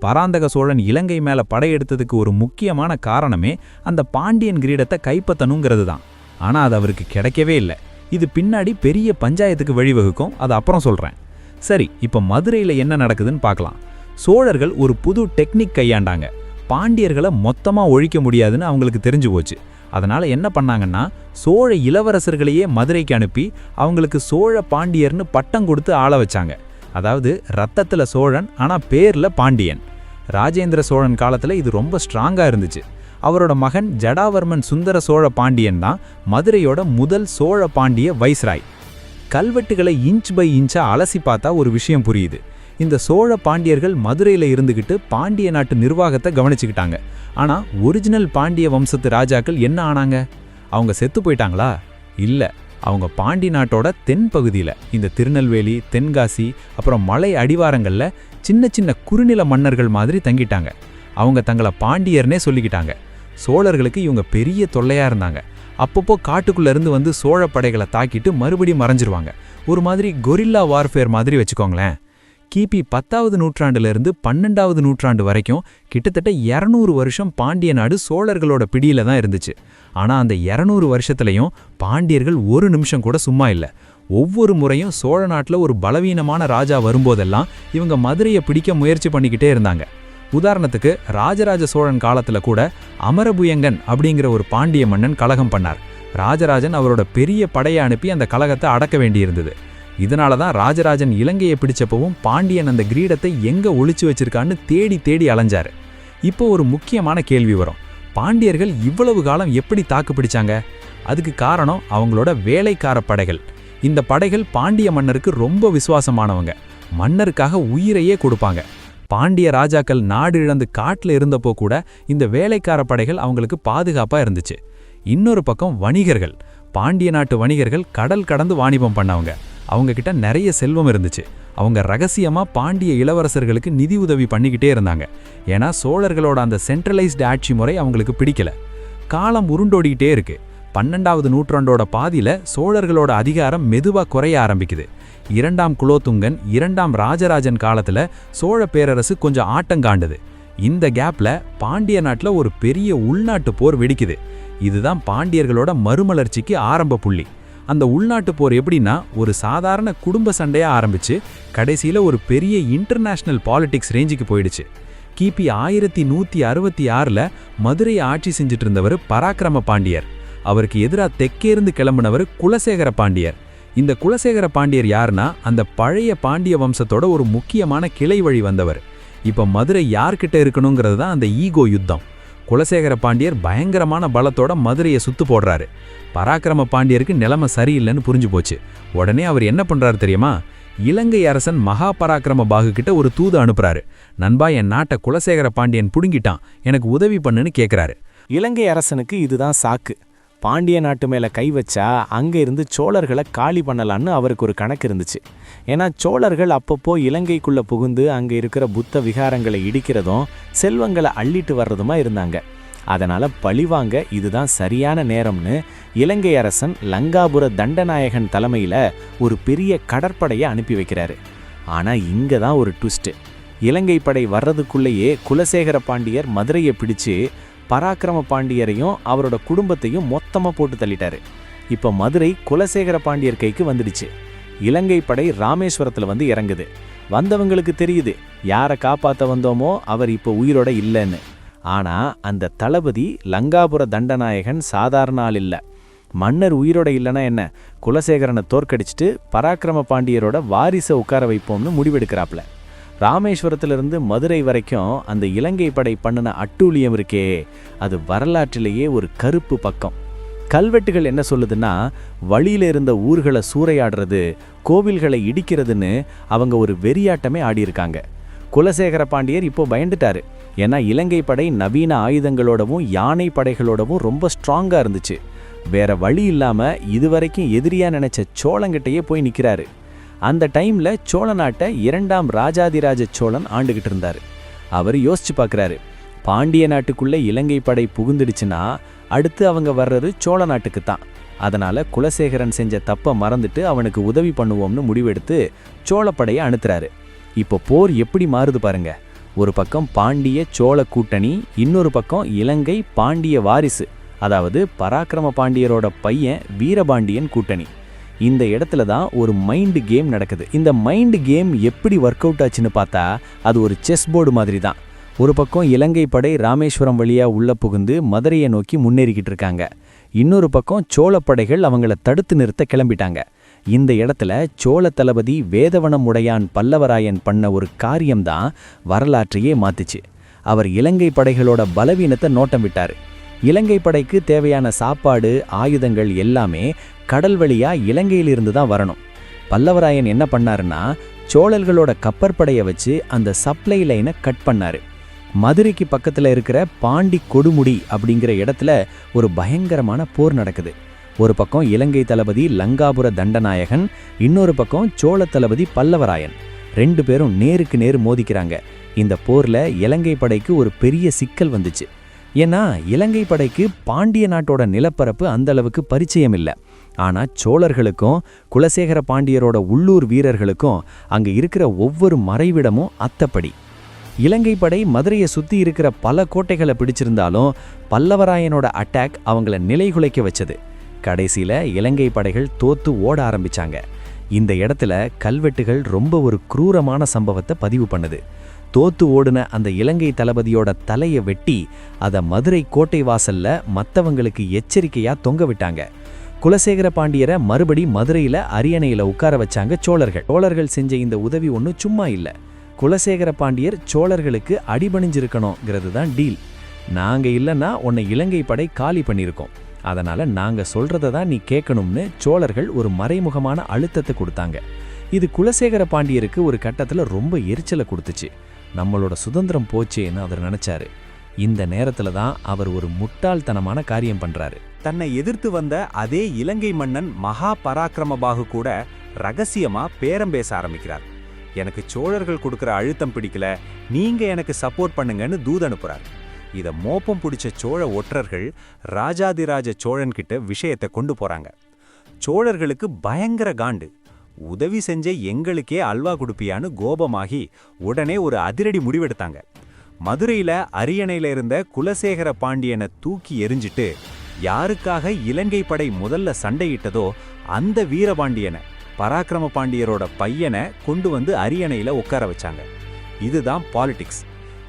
S4: பராந்தக சோழன் இலங்கை மேல படையெடுத்ததுக்கு ஒரு முக்கியமான காரணமே அந்த பாண்டியன் கிரீடத்தை கைப்பற்றணுங்கிறது தான். ஆனா அது அவருக்கு கிடைக்கவே இல்லை. இது பின்னாடி பெரிய பஞ்சாயத்துக்கு வழிவகுக்கும், அது அப்புறம் சொல்றேன். சரி, இப்ப மதுரையில என்ன நடக்குதுன்னு பார்க்கலாம். சோழர்கள் ஒரு புது டெக்னிக் கையாண்டாங்க. பாண்டியர்களை மொத்தமா ஒழிக்க முடியாதுன்னு அவங்களுக்கு தெரிஞ்சு போச்சு. அதனால என்ன பண்ணாங்கன்னா, சோழ இளவரசர்களையே மதுரைக்கு அனுப்பி அவங்களுக்கு சோழ பாண்டியர்னு பட்டம் கொடுத்து ஆள வச்சாங்க. அதாவது ரத்தத்துல சோழன், ஆனா பேர்ல பாண்டியன். ராஜேந்திர சோழன் காலத்துல இது ரொம்ப ஸ்ட்ராங்கா இருந்துச்சு. அவரோட மகன் ஜடாவர்மன் சுந்தர சோழ பாண்டியன் தான் மதுரையோட முதல் சோழ பாண்டிய வைஸ்ராய். கல்வெட்டுகளை இன்ச் பை இன்ச்சா அலசி பார்த்தா ஒரு விஷயம் புரியுது. இந்த சோழ பாண்டியர்கள் மதுரையில இருந்துகிட்டு பாண்டிய நாட்டு நிர்வாகத்தை கவனிச்சுக்கிட்டாங்க. ஆனா ஒரிஜினல் பாண்டிய வம்சத்து ராஜாக்கள் என்ன ஆனாங்க? அவங்க செத்து போயிட்டாங்களா? இல்ல, அவங்க பாண்டி நாட்டோட தென் பகுதியில், இந்த திருநெல்வேலி, தென்காசி, அப்புறம் மலை அடிவாரங்கள்ல சின்ன சின்ன குறுநில மன்னர்கள் மாதிரி தங்கிட்டாங்க. அவங்க தங்களை பாண்டியர்னே சொல்லிக்கிட்டாங்க. சோழர்களுக்கு இவங்க பெரிய தொல்லையா இருந்தாங்க. அப்பப்போ காட்டுக்குள்ள இருந்து வந்து சோழ படைகளை தாக்கிட்டு மறுபடியும் மறைஞ்சிருவாங்க. ஒரு மாதிரி கொரில்லா வார்ஃபேர் மாதிரி வச்சுக்கோங்களேன். கிபி 10வது நூற்றாண்டுலேருந்து 12வது நூற்றாண்டு வரைக்கும் கிட்டத்தட்ட 200 வருஷம் பாண்டிய நாடு சோழர்களோட பிடியில தான் இருந்துச்சு. ஆனால் அந்த 200 வருஷத்துலையும் பாண்டியர்கள் ஒரு நிமிஷம் கூட சும்மா இல்லை. ஒவ்வொரு முறையும் சோழ நாட்டில் ஒரு பலவீனமான ராஜா வரும்போதெல்லாம் இவங்க மதுரையை பிடிக்க முயற்சி பண்ணிக்கிட்டே இருந்தாங்க. உதாரணத்துக்கு ராஜராஜ சோழன் காலத்தில் கூட அமரபுயங்கன் அப்படிங்கிற ஒரு பாண்டிய மன்னன் கலகம் பண்ணார். ராஜராஜன் அவரோட பெரிய படையை அனுப்பி அந்த கலகத்தை அடக்க வேண்டியிருந்தது. இதனால தான் ராஜராஜன் இலங்கையை பிடிச்சப்பவும் பாண்டியன் அந்த கிரீடத்தை எங்க ஒளிச்சு வச்சிருக்கான்னு தேடி தேடி அலைஞ்சாரு. இப்போ ஒரு முக்கியமான கேள்வி வரும். பாண்டியர்கள் இவ்வளவு காலம் எப்படி தாக்கு பிடிச்சாங்க? அதுக்கு காரணம் அவங்களோட வேலைக்கார படைகள். இந்த படைகள் பாண்டிய மன்னருக்கு ரொம்ப விசுவாசமானவங்க. மன்னருக்காக உயிரையே கொடுப்பாங்க. பாண்டிய ராஜாக்கள் நாடு இழந்து காட்டில் இருந்தப்போ கூட இந்த வேலைக்கார படைகள் அவங்களுக்கு பாதுகாப்பா இருந்துச்சு. இன்னொரு பக்கம் வணிகர்கள். பாண்டிய நாட்டு வணிகர்கள் கடல் கடந்து வாணிபம் பண்ணவங்க. அவங்க கிட்ட நிறைய செல்வம் இருந்துச்சு. அவங்க ரகசியமா பாண்டிய இளவரசர்களுக்கு நிதி உதவி பண்ணிக்கிட்டே இருந்தாங்க. ஏன்னா சோழர்களோட அந்த சென்ட்ரலைஸ்டு ஆட்சி முறை அவங்களுக்கு பிடிக்கல. காலம் உருண்டோடிக்கிட்டே இருக்கு. 12வது நூற்றாண்டோட பாதியில சோழர்களோட அதிகாரம் மெதுவா குறைய ஆரம்பிக்குது. 2ஆம் குலோத்துங்கன், 2ஆம் ராஜராஜன் காலத்துல சோழ பேரரசு கொஞ்சம் ஆட்டங்காண்டுது. இந்த கேப்ல பாண்டிய நாட்டுல ஒரு பெரிய உள்நாட்டு போர் வெடிக்குது. இதுதான் பாண்டியர்களோட மறுமலர்ச்சிக்கு ஆரம்ப புள்ளி. அந்த உள்நாட்டு போர் எப்படின்னா, ஒரு சாதாரண குடும்ப சண்டையா ஆரம்பிச்சு கடைசியில ஒரு பெரிய இன்டர்நேஷனல் பாலிடிக்ஸ் ரேஞ்சுக்கு போயிடுச்சு. கிபி 1166ல் மதுரையை ஆட்சி செஞ்சுட்டு இருந்தவர் பராக்கிரம பாண்டியர். அவருக்கு எதிராக தெற்கே இருந்து கிளம்பினவர் குலசேகர பாண்டியர். இந்த குலசேகர பாண்டியர் யாருன்னா, அந்த பழைய பாண்டிய வம்சத்தோட ஒரு முக்கியமான கிளை வழி வந்தவர். இப்போ மதுரை யார்கிட்ட இருக்கணுங்கிறது தான் அந்த ஈகோ யுத்தம். குலசேகர பாண்டியர் பயங்கரமான பலத்தோட மதுரையை சுத்து போடுறாரு. பராக்கிரம பாண்டியருக்கு நிலைமை சரியில்லைன்னு புரிஞ்சு போச்சு. உடனே அவர் என்ன பண்றாரு தெரியுமா? இலங்கை அரசன் மகா பராக்கிரம பாகு கிட்ட ஒரு தூது அனுப்புறாரு. நண்பா, என் நாட்டை குலசேகர பாண்டியன் புடுங்கிட்டான், எனக்கு உதவி பண்ணுன்னு கேட்குறாரு.
S5: இலங்கை அரசனுக்கு இதுதான் சாக்கு. பாண்டிய நாட்டு மேலே கை வச்சா அங்கே இருந்து சோழர்களை காலி பண்ணலான்னு அவருக்கு ஒரு கணக்கு இருந்துச்சு. ஏன்னா சோழர்கள் அப்பப்போ இலங்கைக்குள்ளே புகுந்து அங்கே இருக்கிற புத்த விகாரங்களை இடிக்கிறதும் செல்வங்களை அள்ளிட்டு வர்றதுமா இருந்தாங்க. அதனால் பழிவாங்க இதுதான் சரியான நேரம்னு இலங்கை அரசன் லங்காபுர தண்டநாயகன் தலைமையில் ஒரு பெரிய கடற்படையை அனுப்பி வைக்கிறாரு. ஆனால் இங்கே தான் ஒரு ட்விஸ்ட்டு. இலங்கை படை வர்றதுக்குள்ளேயே குலசேகர பாண்டியர் மதுரையை பிடிச்சு பராக்கிரம பாண்டியரையும் அவரோட குடும்பத்தையும் மொத்தமாக போட்டு தள்ளிட்டாரு. இப்போ மதுரை குலசேகர பாண்டியர் கைக்கு வந்துடுச்சு. இலங்கை படை ராமேஸ்வரத்தில் வந்து இறங்குது. வந்தவங்களுக்கு தெரியுது யாரை காப்பாற்ற வந்தோமோ அவர் இப்போ உயிரோட இல்லைன்னு. ஆனால் அந்த தளபதி லங்காபுர தண்டநாயகன் சாதாரண ஆள் இல்லை. மன்னர் உயிரோட இல்லைன்னா என்ன, குலசேகரனை தோற்கடிச்சிட்டு பராக்கிரம பாண்டியரோட வாரிசை உட்கார வைப்போம்னு முடிவெடுக்கிறாப்புல. ராமேஸ்வரத்திலிருந்து மதுரை வரைக்கும் அந்த இலங்கை படை பண்ணின அட்டூழியம் இருக்கே, அது வரலாற்றிலேயே ஒரு கருப்பு பக்கம். கல்வெட்டுகள் என்ன சொல்லுதுன்னா, வழியில இருந்த ஊர்களை சூறையாடுறது, கோவில்களை இடிக்கிறதுன்னு அவங்க ஒரு வெறியாட்டமே ஆடியிருக்காங்க. குலசேகர பாண்டியர் இப்போ பயந்துட்டாரு. ஏன்னா இலங்கை படை நவீன ஆயுதங்களோடவும் யானை படைகளோடவும் ரொம்ப ஸ்ட்ராங்கா இருந்துச்சு. வேற வழி இல்லாம இதுவரைக்கும் எதிரியா நினைச்ச சோழங்கிட்டயே போய் நிக்கிறாரு. அந்த டைம்ல சோழ நாட்டை 2ஆம் ராஜாதிராஜ சோழன் ஆண்டுகிட்டு இருந்தாரு. அவர் யோசிச்சு பார்க்குறாரு, பாண்டிய நாட்டுக்குள்ள இலங்கை படை புகுந்துடுச்சுன்னா அடுத்து அவங்க வர்றது சோழ நாட்டுக்கு தான். அதனால குலசேகரன் செஞ்ச தப்பை மறந்துட்டு அவனுக்கு உதவி பண்ணுவோம்னு முடிவெடுத்து சோழப்படையை அனுத்துறாரு. இப்போ போர் எப்படி மாறுது பாருங்க. ஒரு பக்கம் பாண்டிய சோழ கூட்டணி, இன்னொரு பக்கம் இலங்கை பாண்டிய வாரிசு, அதாவது பராக்கிரம பாண்டியரோட பையன் வீரபாண்டியன் கூட்டணி. இந்த இடத்துல தான் ஒரு மைண்டு கேம் நடக்குது. இந்த மைண்டு கேம் எப்படி ஒர்க் அவுட் ஆச்சுன்னு பார்த்தா அது ஒரு செஸ் போர்டு மாதிரி தான். ஒரு பக்கம் இலங்கை படை ராமேஸ்வரம் வழியா உள்ள புகுந்து மதுரையை நோக்கி முன்னேறிக்கிட்டு இருக்காங்க. இன்னொரு பக்கம் சோழப்படைகள் அவங்கள தடுத்து நிறுத்த கிளம்பிட்டாங்க. இந்த இடத்துல சோழ தளபதி வேதவனம் உடையான் பல்லவராயன் பண்ண ஒரு காரியம்தான் வரலாற்றையே மாத்துச்சு. அவர் இலங்கை படைகளோட பலவீனத்தை நோட்டம் விட்டாரு. இலங்கை படைக்கு தேவையான சாப்பாடு, ஆயுதங்கள் எல்லாமே கடல் வழியா இலங்கையிலிருந்து தான் வரணும். பல்லவராயன் என்ன பண்ணாருன்னா, சோழர்களோட கப்பற்படையை வச்சு அந்த சப்ளை லைனை கட் பண்ணாரு. மதுரைக்கு பக்கத்துல இருக்கிற பாண்டி கொடுமுடி அப்படிங்கிற இடத்துல ஒரு பயங்கரமான போர் நடக்குது. ஒரு பக்கம் இலங்கை தளபதி லங்காபுர தண்டநாயகன், இன்னொரு பக்கம் சோழ தளபதி பல்லவராயன். 2 பேரும் நேருக்கு நேர் மோதிக்கிறாங்க. இந்த போர்ல இலங்கை படைக்கு ஒரு பெரிய சிக்கல் வந்துச்சு. ஏன்னா இலங்கை படைக்கு பாண்டிய நாட்டோட நிலப்பரப்பு அந்த அளவுக்கு பரிச்சயம் இல்லை. ஆனா சோழர்களுக்கும் குலசேகர பாண்டியரோட உள்ளூர் வீரர்களுக்கும் அங்க இருக்கிற ஒவ்வொரு மறைவிடமும் அத்தப்படி. இலங்கை படை மதுரையை சுத்தி இருக்கிற பல கோட்டைகளை பிடிச்சிருந்தாலும் பல்லவராயனோட அட்டாக் அவங்கள நிலைகுலைக்க வச்சது. கடைசியில இலங்கை படைகள் தோத்து ஓட ஆரம்பிச்சாங்க. இந்த இடத்துல கல்வெட்டுகள் ரொம்ப ஒரு குரூரமான சம்பவத்தை பதிவு பண்ணுது. தோத்து ஓடுன அந்த இலங்கை தளபதியோட தலையை வெட்டி அதை மதுரை கோட்டை வாசல்ல மற்றவங்களுக்கு எச்சரிக்கையா தொங்க விட்டாங்க. குலசேகர பாண்டியரை மறுபடி மதுரையில அரியணையில உட்கார வச்சாங்க சோழர்கள். சோழர்கள் செஞ்ச இந்த உதவி ஒன்றும் சும்மா இல்லை. குலசேகர பாண்டியர் சோழர்களுக்கு அடிபணிஞ்சிருக்கணுங்கிறது தான் டீல். நாங்க இல்லைன்னா உன்னை இலங்கை படை காலி பண்ணியிருக்கோம், அதனால நாங்க சொல்றதை தான் நீ கேட்கணும்னு சோழர்கள் ஒரு மறைமுகமான அழுத்தத்தை கொடுத்தாங்க. இது குலசேகர பாண்டியருக்கு ஒரு கட்டத்துல ரொம்ப எரிச்சலை கொடுத்துச்சு. நம்மளோட சுதந்திரம் போச்சேன்னு அவர் நினைச்சாரு. இந்த நேரத்துல தான் அவர் ஒரு முட்டாள்தனமான காரியம் பண்றாரு.
S4: தன்னை எதிர்த்து வந்த அதே இலங்கை மன்னன் மகா பராக்கிரமபாகு கூட ரகசியமா பேரம் பேச ஆரம்பிக்கிறார். எனக்கு சோழர்கள் கொடுக்குற அழுத்தம் பிடிக்கல, நீங்க எனக்கு சப்போர்ட் பண்ணுங்கன்னு தூது அனுப்புறார். இத மோப்பம் பிடிச்ச சோழ ஒற்றர்கள் ராஜாதிராஜ சோழன் கிட்ட விஷயத்தை கொண்டு போறாங்க. சோழர்களுக்கு பயங்கர காண்டு. உதவி செஞ்ச எங்களுக்கே அல்வா கொடுப்பியான்னு கோபமாகி உடனே ஒரு அதிரடி முடிவெடுத்தாங்க. மதுரையில அரியணையில இருந்த குலசேகர பாண்டியனை தூக்கி எரிஞ்சிட்டு யாருக்காக இலங்கை படை முதல்ல சண்டையிட்டதோ அந்த வீரபாண்டியனை, பராக்கிரம பாண்டியரோட பையனை கொண்டு வந்து அரியணையில உட்கார வச்சாங்க. இதுதான் பாலிடிக்ஸ்.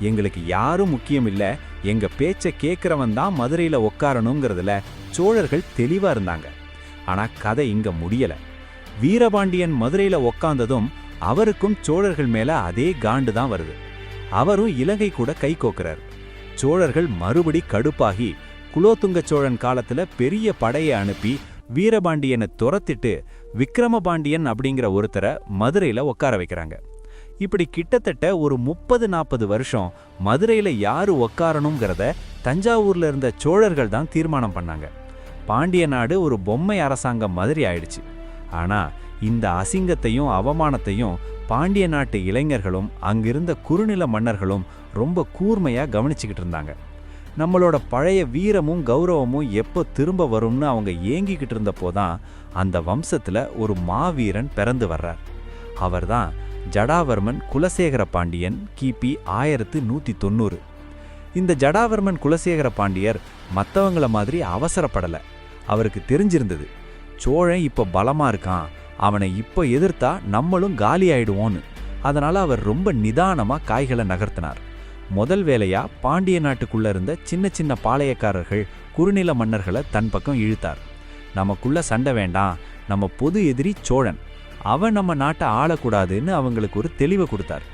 S4: எங்களுக்கு யாரும் முக்கியம் இல்ல, எங்க பேச்சை கேட்கிறவன் தான் மதுரையில உட்காரணுங்கிறதுல சோழர்கள் தெளிவா இருந்தாங்க. ஆனா கதை இங்க முடியல. வீரபாண்டியன் மதுரையில உக்காந்ததும் அவருக்கும் சோழர்கள் மேல அதே காண்டு தான் வருது. அவரும் இலங்கை கூட கை கோக்குறார். சோழர்கள் மறுபடி கடுப்பாகி குலோத்துங்க சோழன் காலத்துல பெரிய படையை அனுப்பி வீரபாண்டியனை துரத்திட்டு விக்ரமபாண்டியன் அப்படிங்கிற ஒருத்தரை மதுரையில உட்கார வைக்கிறாங்க. இப்படி கிட்டத்தட்ட ஒரு 30-40 வருஷம் மதுரையில யாரு உட்காரணுங்கிறத தஞ்சாவூர்ல இருந்த சோழர்கள் தான் தீர்மானம் பண்ணாங்க. பாண்டிய நாடு ஒரு பொம்மை அரசாங்கம் மாதிரி ஆயிடுச்சு. ஆனா இந்த அசிங்கத்தையும் அவமானத்தையும் பாண்டிய நாட்டு இளைஞர்களும் அங்கிருந்த குறுநில மன்னர்களும் ரொம்ப கூர்மையா கவனிச்சுக்கிட்டு இருந்தாங்க. நம்மளோட பழைய வீரமும் கௌரவமும் எப்போ திரும்ப வரும்னு அவங்க ஏங்கிக்கிட்டு இருந்தப்போதான் அந்த வம்சத்துல ஒரு மாவீரன் பிறந்து வர்றார். அவர்தான் ஜடாவர்மன் குலசேகர பாண்டியன், கிபி 1190. இந்த ஜடாவர்மன் குலசேகர பாண்டியர் மற்றவங்கள மாதிரி அவசரப்படலை. அவருக்கு தெரிஞ்சிருந்தது, சோழன் இப்போ பலமா இருக்கான், அவனை இப்போ எதிர்த்தா நம்மளும் காலி ஆயிடுவோன்னு. அதனால அவர் ரொம்ப நிதானமா காய்களை நகர்த்தினார். முதல் வேலையா பாண்டிய நாட்டுக்குள்ள இருந்த சின்ன சின்ன பாளையக்காரர்கள், குறுநில மன்னர்களை தன் பக்கம் இழுத்தார். நமக்குள்ள சண்டை வேண்டாம், நம்ம பொது எதிரி சோழன், அவன் நம்ம நாட்டை ஆளக்கூடாதுன்னு அவங்களுக்கு ஒரு தெளிவை கொடுத்தார்.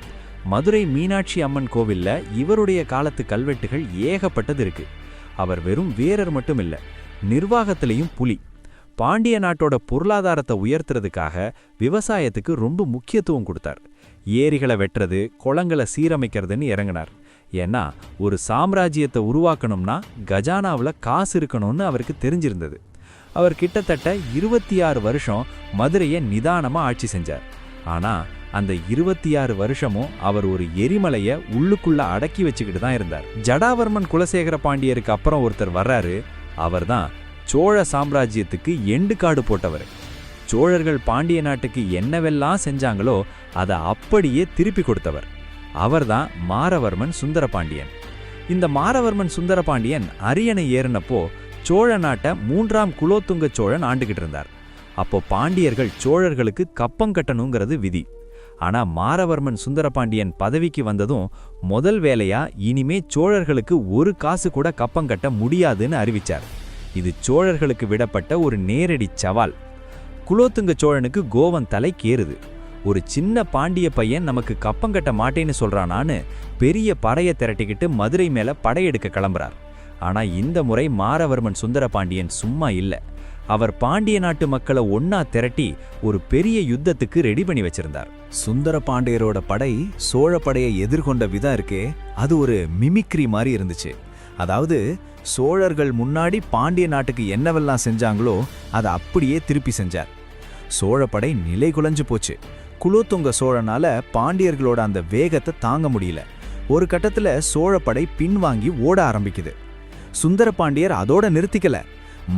S4: மதுரை மீனாட்சி அம்மன் கோவில்ல இவருடைய காலத்து கல்வெட்டுகள் ஏகப்பட்டது இருக்கு. அவர் வெறும் வீரர் மட்டும் இல்லை, நிர்வாகத்திலையும் புலி. பாண்டிய நாட்டோட பொருளாதாரத்தை உயர்த்துறதுக்காக விவசாயத்துக்கு ரொம்ப முக்கியத்துவம் கொடுத்தார். ஏரிகளை வெட்டுறது, குளங்களை சீரமைக்கிறதுன்னு இறங்கினார். ஏன்னா ஒரு சாம்ராஜ்யத்தை உருவாக்கணும்னா கஜானாவில் காசு இருக்கணும்னு அவருக்கு தெரிஞ்சிருந்தது. அவர் கிட்டத்தட்ட 26 வருஷம் மதுரையை நிதானமாக ஆட்சி செஞ்சார். ஆனால் அந்த 26 வருஷமும் அவர் ஒரு எரிமலையை உள்ளுக்குள்ள அடக்கி வச்சுக்கிட்டு தான் இருந்தார். ஜடாவர்மன் குலசேகர பாண்டியருக்கு அப்புறம் ஒருத்தர் வர்றாரு. அவர்தான் சோழ சாம்ராஜ்யத்துக்கு எண்டு காடு போட்டவர். சோழர்கள் பாண்டிய நாட்டுக்கு என்னவெல்லாம் செஞ்சாங்களோ அதை அப்படியே திருப்பி கொடுத்தவர். அவர்தான் மாரவர்மன் சுந்தரபாண்டியன். இந்த மாரவர்மன் சுந்தரபாண்டியன் அரியணை ஏறினப்போ சோழ நாட்டை 3ஆம் குலோத்துங்க சோழன் ஆண்டுகிட்டு இருந்தார். அப்போ பாண்டியர்கள் சோழர்களுக்கு கப்பம் கட்டணுங்கிறது விதி. ஆனா மாரவர்மன் சுந்தரபாண்டியன் பதவிக்கு வந்ததும் முதல் வேலையா இனிமே சோழர்களுக்கு ஒரு காசு கூட கப்பம் கட்ட முடியாதுன்னு அறிவிச்சார். இது சோழர்களுக்கு விடப்பட்ட ஒரு நேரடி சவால். குலோத்துங்க சோழனுக்கு கோவம் தலைக்கேறுது. ஒரு சின்ன பாண்டிய பையன் நமக்கு கப்பம் கட்ட மாட்டேன்னு சொல்றானான்னு பெரிய படையை திரட்டிக்கிட்டு மதுரை மேல படையெடுக்க கிளம்புறார். ஆனா இந்த முறை மாரவர்மன் சுந்தரபாண்டியன் சும்மா இல்ல. அவர் பாண்டிய நாட்டு மக்களை ஒன்னா திரட்டி ஒரு பெரிய யுத்தத்துக்கு ரெடி பண்ணி வச்சிருந்தார்.
S6: சுந்தர பாண்டியரோட படை சோழ படையை எதிர்கொண்ட விதம் இருக்கே, அது ஒரு மிமிக்ரி மாதிரி இருந்துச்சு. அதாவது சோழர்கள் முன்னாடி பாண்டிய நாட்டுக்கு என்னவெல்லாம் செஞ்சாங்களோ அதை அப்படியே திருப்பி செஞ்சார். சோழப்படை நிலை குலைஞ்சு போச்சு. குலோத்துங்க சோழனால பாண்டியர்களோட அந்த வேகத்தை தாங்க முடியல. ஒரு கட்டத்துல சோழப்படை பின்வாங்கி ஓட ஆரம்பிக்குது. சுந்தர பாண்டியர் அதோட நிறுத்திக்கல.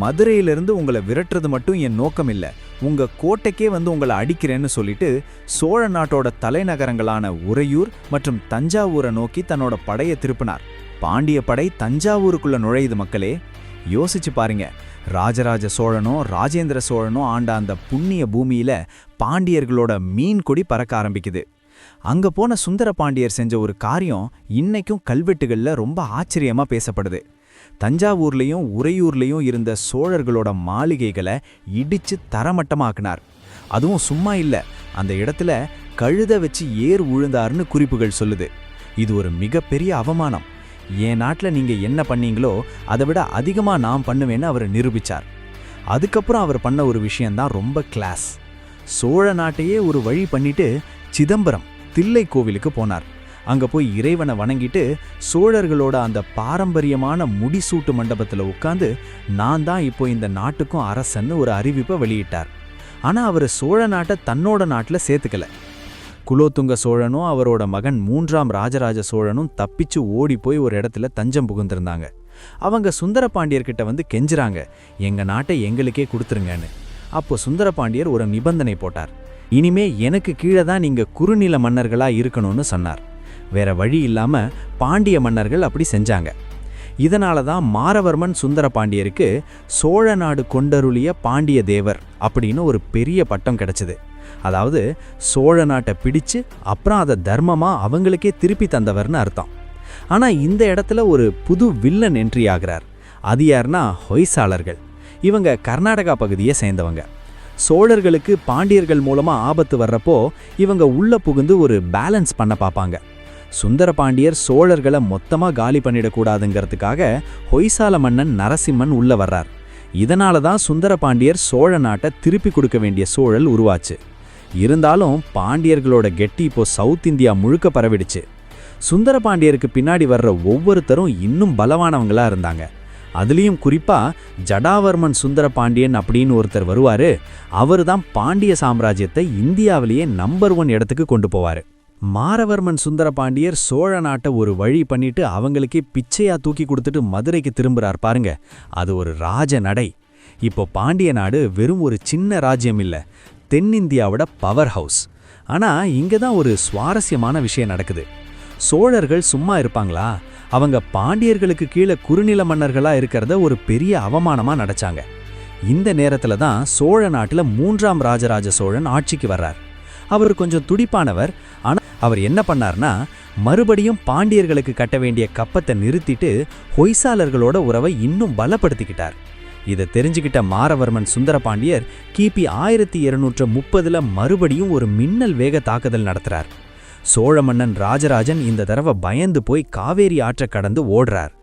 S6: மதுரையிலிருந்து உங்களை விரட்டுறது மட்டும் என் நோக்கம் இல்லை, உங்க கோட்டைக்கே வந்து உங்களை அடிக்கிறேன்னு சொல்லிட்டு சோழ நாட்டோட தலைநகரங்களான உறையூர் மற்றும் தஞ்சாவூரை நோக்கி தன்னோட படையை திருப்பினார். பாண்டிய படை தஞ்சாவூருக்குள்ள நுழையுது. மக்களே யோசிச்சு பாருங்க. ராஜராஜ சோழனும் ராஜேந்திர சோழனும் ஆண்ட அந்த புண்ணிய பூமியில பாண்டியர்களோட மீன் கொடி பறக்க ஆரம்பிக்குது. அங்க போன சுந்தர பாண்டியர் செஞ்ச ஒரு காரியம் இன்னைக்கும் கல்வெட்டுகள்ல ரொம்ப ஆச்சரியமா பேசப்படுது. தஞ்சாவூர்லையும் உறையூர்லையும் இருந்த சோழர்களோட மாளிகைகளை இடிச்சு தரமட்டமாக்குனார். அதுவும் சும்மா இல்ல, அந்த இடத்துல கழுத வச்சு ஏர் உழுந்தார்னு குறிப்புகள் சொல்லுது. இது ஒரு மிகப்பெரிய அவமானம். என் நாட்டில் நீங்க என்ன பண்ணீங்களோ அதை விட அதிகமா நான் பண்ணுவேன்னு அவர் நிரூபிச்சார். அதுக்கப்புறம் அவர் பண்ண ஒரு விஷயம்தான் ரொம்ப கிளாஸ். சோழ நாட்டையே ஒரு வழி பண்ணிட்டு சிதம்பரம் தில்லை கோவிலுக்கு போனார். அங்க போய் இறைவனை வணங்கிட்டு சோழர்களோட அந்த பாரம்பரியமான முடிசூட்டு மண்டபத்தில் உட்கார்ந்து நான் தான் இப்போ இந்த நாட்டுக்கும் அரசன்னு ஒரு அறிவிப்பை வெளியிட்டார். ஆனா அவர் சோழ நாட்டை தன்னோட நாட்டில் சேர்த்துக்கல. குலோத்துங்க சோழனும் அவரோட மகன் 3ஆம் ராஜராஜ சோழனும் தப்பிச்சு ஓடி போய் ஒரு இடத்துல தஞ்சம் புகுந்திருந்தாங்க. அவங்க சுந்தர பாண்டியர்கிட்ட வந்து கெஞ்சுறாங்க, எங்க நாட்டை எங்களுக்கே கொடுத்துருங்கன்னு. அப்போ சுந்தர பாண்டியர் ஒரு நிபந்தனை போட்டார். இனிமே எனக்கு கீழே தான் நீங்க குறுநில மன்னர்களா இருக்கணும்னு சொன்னார். வேற வழி இல்லாம பாண்டிய மன்னர்கள் அப்படி செஞ்சாங்க. இதனால தான் மாரவர்மன் சுந்தர பாண்டியருக்கு சோழ நாடு கொண்டருளிய பாண்டிய தேவர் அப்படின்னு ஒரு பெரிய பட்டம் கிடைச்சது. அதாவது சோழ நாட்டை பிடிச்சு அப்புறம் அதை தர்மமா அவங்களுக்கே திருப்பி தந்தவர்னு அர்த்தம். ஆனா இந்த இடத்துல ஒரு புது வில்லன் என்ட்ரி ஆகிறார். அது யாருன்னா ஹொய்சாளர்கள். இவங்க கர்நாடகா பகுதியை சேர்ந்தவங்க. சோழர்களுக்கு பாண்டியர்கள் மூலமா ஆபத்து வர்றப்போ இவங்க உள்ள புகுந்து ஒரு பேலன்ஸ் பண்ண பார்ப்பாங்க. சுந்தர பாண்டியர் சோழர்களை மொத்தமா காலி பண்ணிடக்கூடாதுங்கிறதுக்காக ஹொய்சால மன்னன் நரசிம்மன் உள்ள வர்றார். இதனால தான் சுந்தர பாண்டியர் சோழ நாட்டை திருப்பி கொடுக்க வேண்டிய சூழல் உருவாச்சு. இருந்தாலும் பாண்டியர்களோட கெட்டி இப்போ சவுத் இந்தியா முழுக்க பரவிடுச்சு. சுந்தர பாண்டியருக்கு பின்னாடி வர்ற ஒவ்வொருத்தரும் இன்னும் பலவானவங்களா இருந்தாங்க. அதுலேயும் குறிப்பா ஜடாவர்மன் சுந்தர பாண்டியன் அப்படின்னு ஒருத்தர் வருவாரு. அவரு தான் பாண்டிய சாம்ராஜ்யத்தை இந்தியாவிலேயே நம்பர் 1 இடத்துக்கு கொண்டு போவாரு. மாரவர்மன் சுந்தர பாண்டியர் சோழ நாட்டை ஒரு வழி பண்ணிட்டு அவங்களுக்கே பிச்சையா தூக்கி கொடுத்துட்டு மதுரைக்கு திரும்புறார் பாருங்க. அது ஒரு ராஜ நடை. இப்போ பாண்டிய நாடு வெறும் ஒரு சின்ன ராஜ்யம் இல்ல, தென்னிந்தியாவோட பவர் ஹவுஸ். ஆனா இங்க தான் ஒரு சுவாரஸ்யமான விஷயம் நடக்குது. சோழர்கள் சும்மா இருப்பாங்களா? அவங்க பாண்டியர்களுக்கு கீழே குறுநில மன்னர்களா இருக்கிறத ஒரு பெரிய அவமானமா நினைச்சாங்க. இந்த நேரத்துல தான் சோழ நாட்டுல 3ஆம் ராஜராஜ சோழன் ஆட்சிக்கு வர்றார். அவர் கொஞ்சம் துடிப்பானவர். ஆனா அவர் என்ன பண்ணார்னா, மறுபடியும் பாண்டியர்களுக்கு கட்ட வேண்டிய கப்பத்தை நிறுத்திட்டு ஹொய்சாளர்களோட உறவை இன்னும் பலப்படுத்திக்கிட்டார். இதை தெரிஞ்சுக்கிட்ட மாரவர்மன் சுந்தர பாண்டியர் கிபி 1230 மறுபடியும் ஒரு மின்னல் வேக தாக்குதல் நடத்துறார். சோழ மன்னன் ராஜராஜன் இந்த தடவை பயந்து போய் காவேரி ஆற்றை கடந்து ஓடுறார்.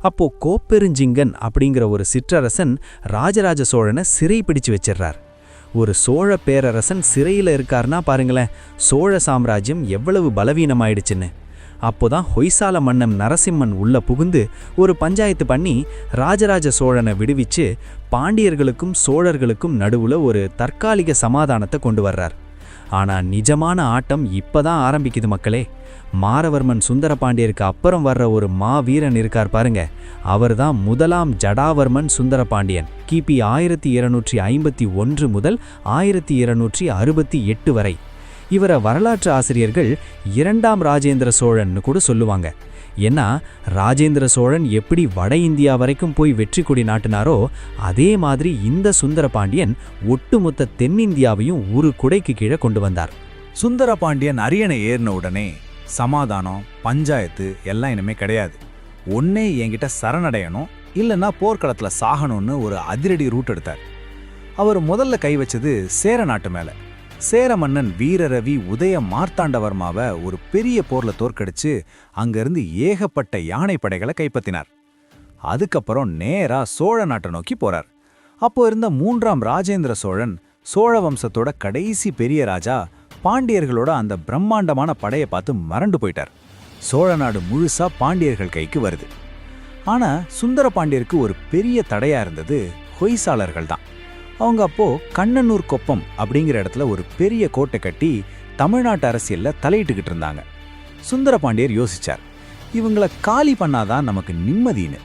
S4: அப்போ கோப்பெருஞ்சிங்கன் அப்படிங்கிற ஒரு சிற்றரசன் ராஜராஜ சோழனை சிறை பிடிச்சு வச்சிடுறார். ஒரு சோழ பேரரசன் சிறையில் இருக்காருன்னா பாருங்களேன், சோழ சாம்ராஜ்யம் எவ்வளவு பலவீனமாயிடுச்சுன்னு. அப்போதான் ஹொய்சால மன்னன் நரசிம்மன் உள்ள புகுந்து ஒரு பஞ்சாயத்து பண்ணி ராஜராஜ சோழனை விடுவிச்சு பாண்டியர்களுக்கும் சோழர்களுக்கும் நடுவுல ஒரு தற்காலிக சமாதானத்தை கொண்டு வர்றார். ஆனா நிஜமான ஆட்டம் இப்பதான் ஆரம்பிக்குது மக்களே. மாரவர்மன் சுந்தர பாண்டியருக்கு அப்புறம் வர்ற ஒரு மாவீரன் இருக்கார் பாருங்க, அவர்தான் முதலாம் ஜடாவர்மன் சுந்தர பாண்டியன். கிபி 1251 முதல் 1268 வரை. இவரை வரலாற்று ஆசிரியர்கள் இரண்டாம் ராஜேந்திர சோழன்னு கூட சொல்லுவாங்க. ஏன்னா ராஜேந்திர சோழன் எப்படி வட இந்தியா வரைக்கும் போய் வெற்றி கொடி நாட்டினாரோ அதே மாதிரி இந்த சுந்தர பாண்டியன் ஒட்டுமொத்த தென்னிந்தியாவையும் ஒரு குடைக்கு கீழே கொண்டு வந்தார்.
S6: சுந்தர பாண்டியன் அரியணை ஏறின உடனே சமாதானம், பஞ்சாயத்து எல்லாம் இனிமே கிடையாது. ஒன்னே என்கிட்ட சரணடையணும், இல்லைன்னா போர்க்களத்தில் சாகணும்னு ஒரு அதிரடி ரூட் எடுத்தார். அவர் முதல்ல கை வச்சது சேர நாட்டு மேல. சேர மன்னன் வீரரவி உதய மார்த்தாண்டவர்மாவை ஒரு பெரிய போர்ல தோற்கடிச்சு அங்கிருந்து ஏகப்பட்ட யானை படைகளை கைப்பற்றினார். அதுக்கப்புறம் நேரா சோழ நாட்டை நோக்கி போறார். அப்போ இருந்த 3ஆம் ராஜேந்திர சோழன், சோழ வம்சத்தோட கடைசி பெரிய ராஜா, பாண்டியர்களோட அந்த பிரம்மாண்டமான படையை பார்த்து மறண்டு போயிட்டார். சோழ நாடு முழுசா பாண்டியர்கள் கைக்கு வருது. ஆனா சுந்தர பாண்டியருக்கு ஒரு பெரிய தடையா இருந்தது ஹொய்சாளர்கள் தான். அவங்க அப்போ கண்ணனூர் கொப்பம் அப்படிங்கிற இடத்துல ஒரு பெரிய கோட்டை கட்டி தமிழ்நாட்டு அரசியல்ல தலையிட்டுக்கிட்டு இருந்தாங்க. சுந்தர பாண்டியர் யோசிச்சார், இவங்களை காலி பண்ணாதான் நமக்கு நிம்மதின்னு.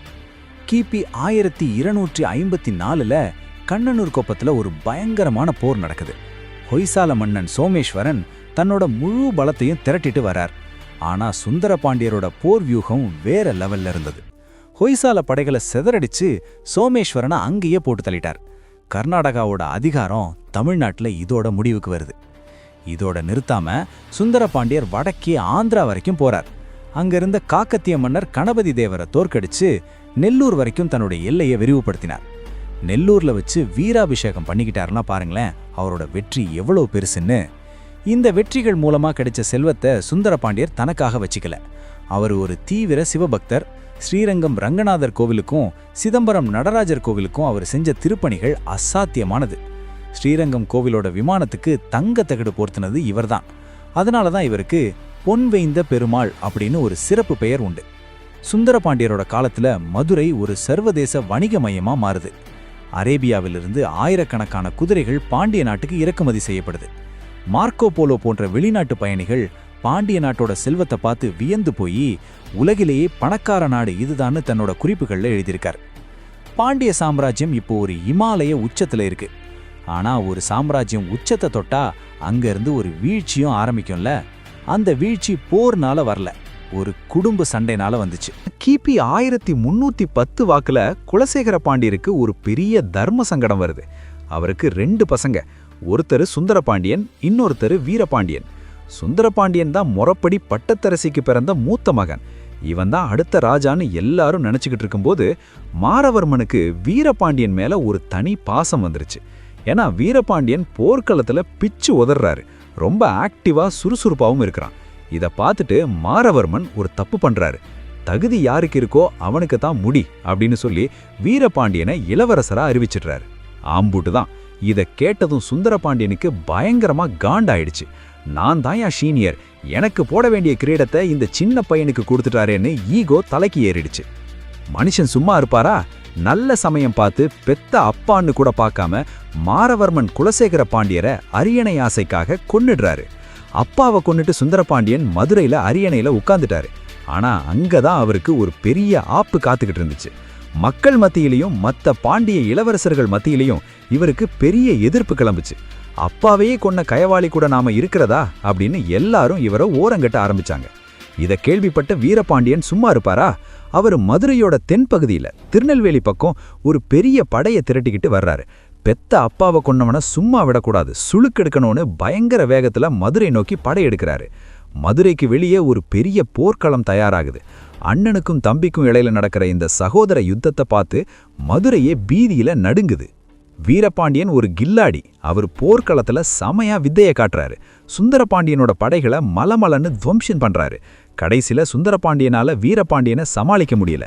S6: கிபி 1254 கண்ணனூர் கொப்பத்துல ஒரு பயங்கரமான போர் நடக்குது. ஹொய்சால மன்னன் சோமேஸ்வரன் தன்னோட முழு பலத்தையும் திரட்டிட்டு வரார். ஆனா சுந்தர பாண்டியரோட போர் வியூகம் வேற லெவல்ல இருந்தது. ஹொய்சால படைகளை சிதறடிச்சு சோமேஸ்வரனை அங்கேயே போட்டு தள்ளிட்டார். கர்நாடகாவோட அதிகாரம் தமிழ்நாட்டில் இதோட முடிவுக்கு வருது. இதோட நிறுத்தாம சுந்தர பாண்டியர் வடக்கே ஆந்திரா வரைக்கும் போறார். அங்கிருந்த காக்கத்திய மன்னர் கணபதி தேவரை தோற்கடிச்சு நெல்லூர் வரைக்கும் தன்னுடைய எல்லையை விரிவுபடுத்தினார். நெல்லூர்ல வச்சு வீராபிஷேகம் பண்ணிக்கிட்டாருன்னா பாருங்களேன் அவரோட வெற்றி எவ்வளவு பெருசுன்னு. இந்த வெற்றிகள் மூலமா கிடைச்ச செல்வத்தை சுந்தர பாண்டியர் தனக்காக வச்சுக்கல. அவர் ஒரு தீவிர சிவபக்தர். ஸ்ரீரங்கம் ரங்கநாதர் கோவிலுக்கும் சிதம்பரம் நடராஜர் கோவிலுக்கும் அவர் செஞ்ச திருப்பணிகள் அசாத்தியமானது. ஸ்ரீரங்கம் கோவிலோட விமானத்துக்கு தங்க தகடு போர்த்தினது இவர்தான். அதனாலதான் இவருக்கு பொன்வேய்ந்த பெருமாள் அப்படின்னு ஒரு சிறப்பு பெயர் உண்டு. சுந்தர பாண்டியரோட காலத்துல மதுரை ஒரு சர்வதேச வணிக மையமா மாறுது. அரேபியாவிலிருந்து ஆயிரக்கணக்கான குதிரைகள் பாண்டிய நாட்டுக்கு இறக்குமதி செய்யப்படுது. மார்க்கோ போலோ போன்ற வெளிநாட்டு பயணிகள் பாண்டிய நாட்டோட செல்வத்தை பார்த்து வியந்து போய் உலகிலேயே பணக்கார நாடு இதுதான்னு தன்னோட குறிப்புகள்ல எழுதியிருக்கார். பாண்டிய சாம்ராஜ்யம் இப்போ ஒரு இமாலய உச்சத்துல இருக்கு. ஆனா ஒரு சாம்ராஜ்யம் உச்சத்தை தொட்டா அங்க இருந்து ஒரு வீழ்ச்சியும் ஆரம்பிக்கும்ல. அந்த வீழ்ச்சி போர்னால வரல, ஒரு குடும்ப சண்டைனால வந்துச்சு.
S4: கிபி 1310 வாக்குல குலசேகர பாண்டியருக்கு ஒரு பெரிய தர்ம சங்கடம் வருது. அவருக்கு 2 பசங்க, ஒருத்தர் சுந்தர பாண்டியன், இன்னொருத்தர் வீரபாண்டியன். சுந்தர பாண்டியன் தான் முறப்படி பட்டத்தரசிக்கு பிறந்த மூத்த மகன். இவன் தான் அடுத்த ராஜான்னு எல்லாரும் நினைச்சுக்கிட்டு இருக்கும்போது மாரவர்மனுக்கு வீரபாண்டியன் மேல ஒரு தனி பாசம் வந்துருச்சு. ஏன்னா வீரபாண்டியன் போர்க்களத்துல பிச்சு உதறாரு, ரொம்ப ஆக்டிவா சுறுசுறுப்பாவும் இருக்கிறான். இதை பார்த்துட்டு மாரவர்மன் ஒரு தப்பு பண்றாரு. தகுதி யாருக்கு இருக்கோ அவனுக்கு தான் முடி அப்படின்னு சொல்லி வீரபாண்டியனை இளவரசரா அறிவிச்சிடுறாரு. ஆம்பூட்டு தான். இதை கேட்டதும் சுந்தர பாண்டியனுக்கு பயங்கரமா காண்டாயிடுச்சு. நான் தான் யா சீனியர், எனக்கு போட வேண்டிய கிரீடத்தை இந்த சின்ன பையனுக்கு கொடுத்துட்டாரேன்னு ஈகோ தலைக்கு ஏறிடுச்சு. மனுஷன் சும்மா இருப்பாரா? நல்ல சமயம் பார்த்து பெத்த அப்பான்னு கூட பார்க்காம மாரவர்மன் குலசேகர பாண்டியரை அரியணை ஆசைக்காக கொன்னுடுறாரு. அப்பாவை கொன்னுட்டு சுந்தரபாண்டியன் மதுரையில அரியணையில உட்கார்ந்துட்டாரு. ஆனா அங்கதான் அவருக்கு ஒரு பெரிய ஆப்பு காத்துக்கிட்டு இருந்துச்சு. மக்கள் மத்தியிலையும் மற்ற பாண்டிய இளவரசர்கள் மத்தியிலையும் இவருக்கு பெரிய எதிர்ப்பு கிளம்புச்சு. அப்பாவையே கொன்ன கயவாளி கூட நாம இருக்கிறதா அப்படின்னு எல்லாரும் இவரை ஓரங்கட்ட ஆரம்பிச்சாங்க. இதை கேள்விப்பட்ட வீரபாண்டியன் சும்மா இருப்பாரா? அவர் மதுரையோட தென்பகுதியில திருநெல்வேலி பக்கம் ஒரு பெரிய படையை திரட்டிக்கிட்டு வர்றாரு. பெத்த அப்பாவை கொன்னவனை சும்மா விடக்கூடாது, சுளுக்கெடுக்கணும்னு பயங்கர வேகத்துல மதுரை நோக்கி படையெடுக்கிறாரு. மதுரைக்கு வெளியே ஒரு பெரிய போர்க்களம் தயாராகுது. அண்ணனுக்கும் தம்பிக்கும் இடையில நடக்கிற இந்த சகோதர யுத்தத்தை பார்த்து மதுரையே பீதியில நடுங்குது. வீரபாண்டியன் ஒரு கில்லாடி. அவர் போர்க்களத்துல செமையா வித்தையை காட்டுறாரு. சுந்தரபாண்டியனோட படைகளை மலமலன்னு துவம்சம் பண்றாரு. கடைசியில சுந்தரபாண்டியனால வீரபாண்டியனை சமாளிக்க முடியல.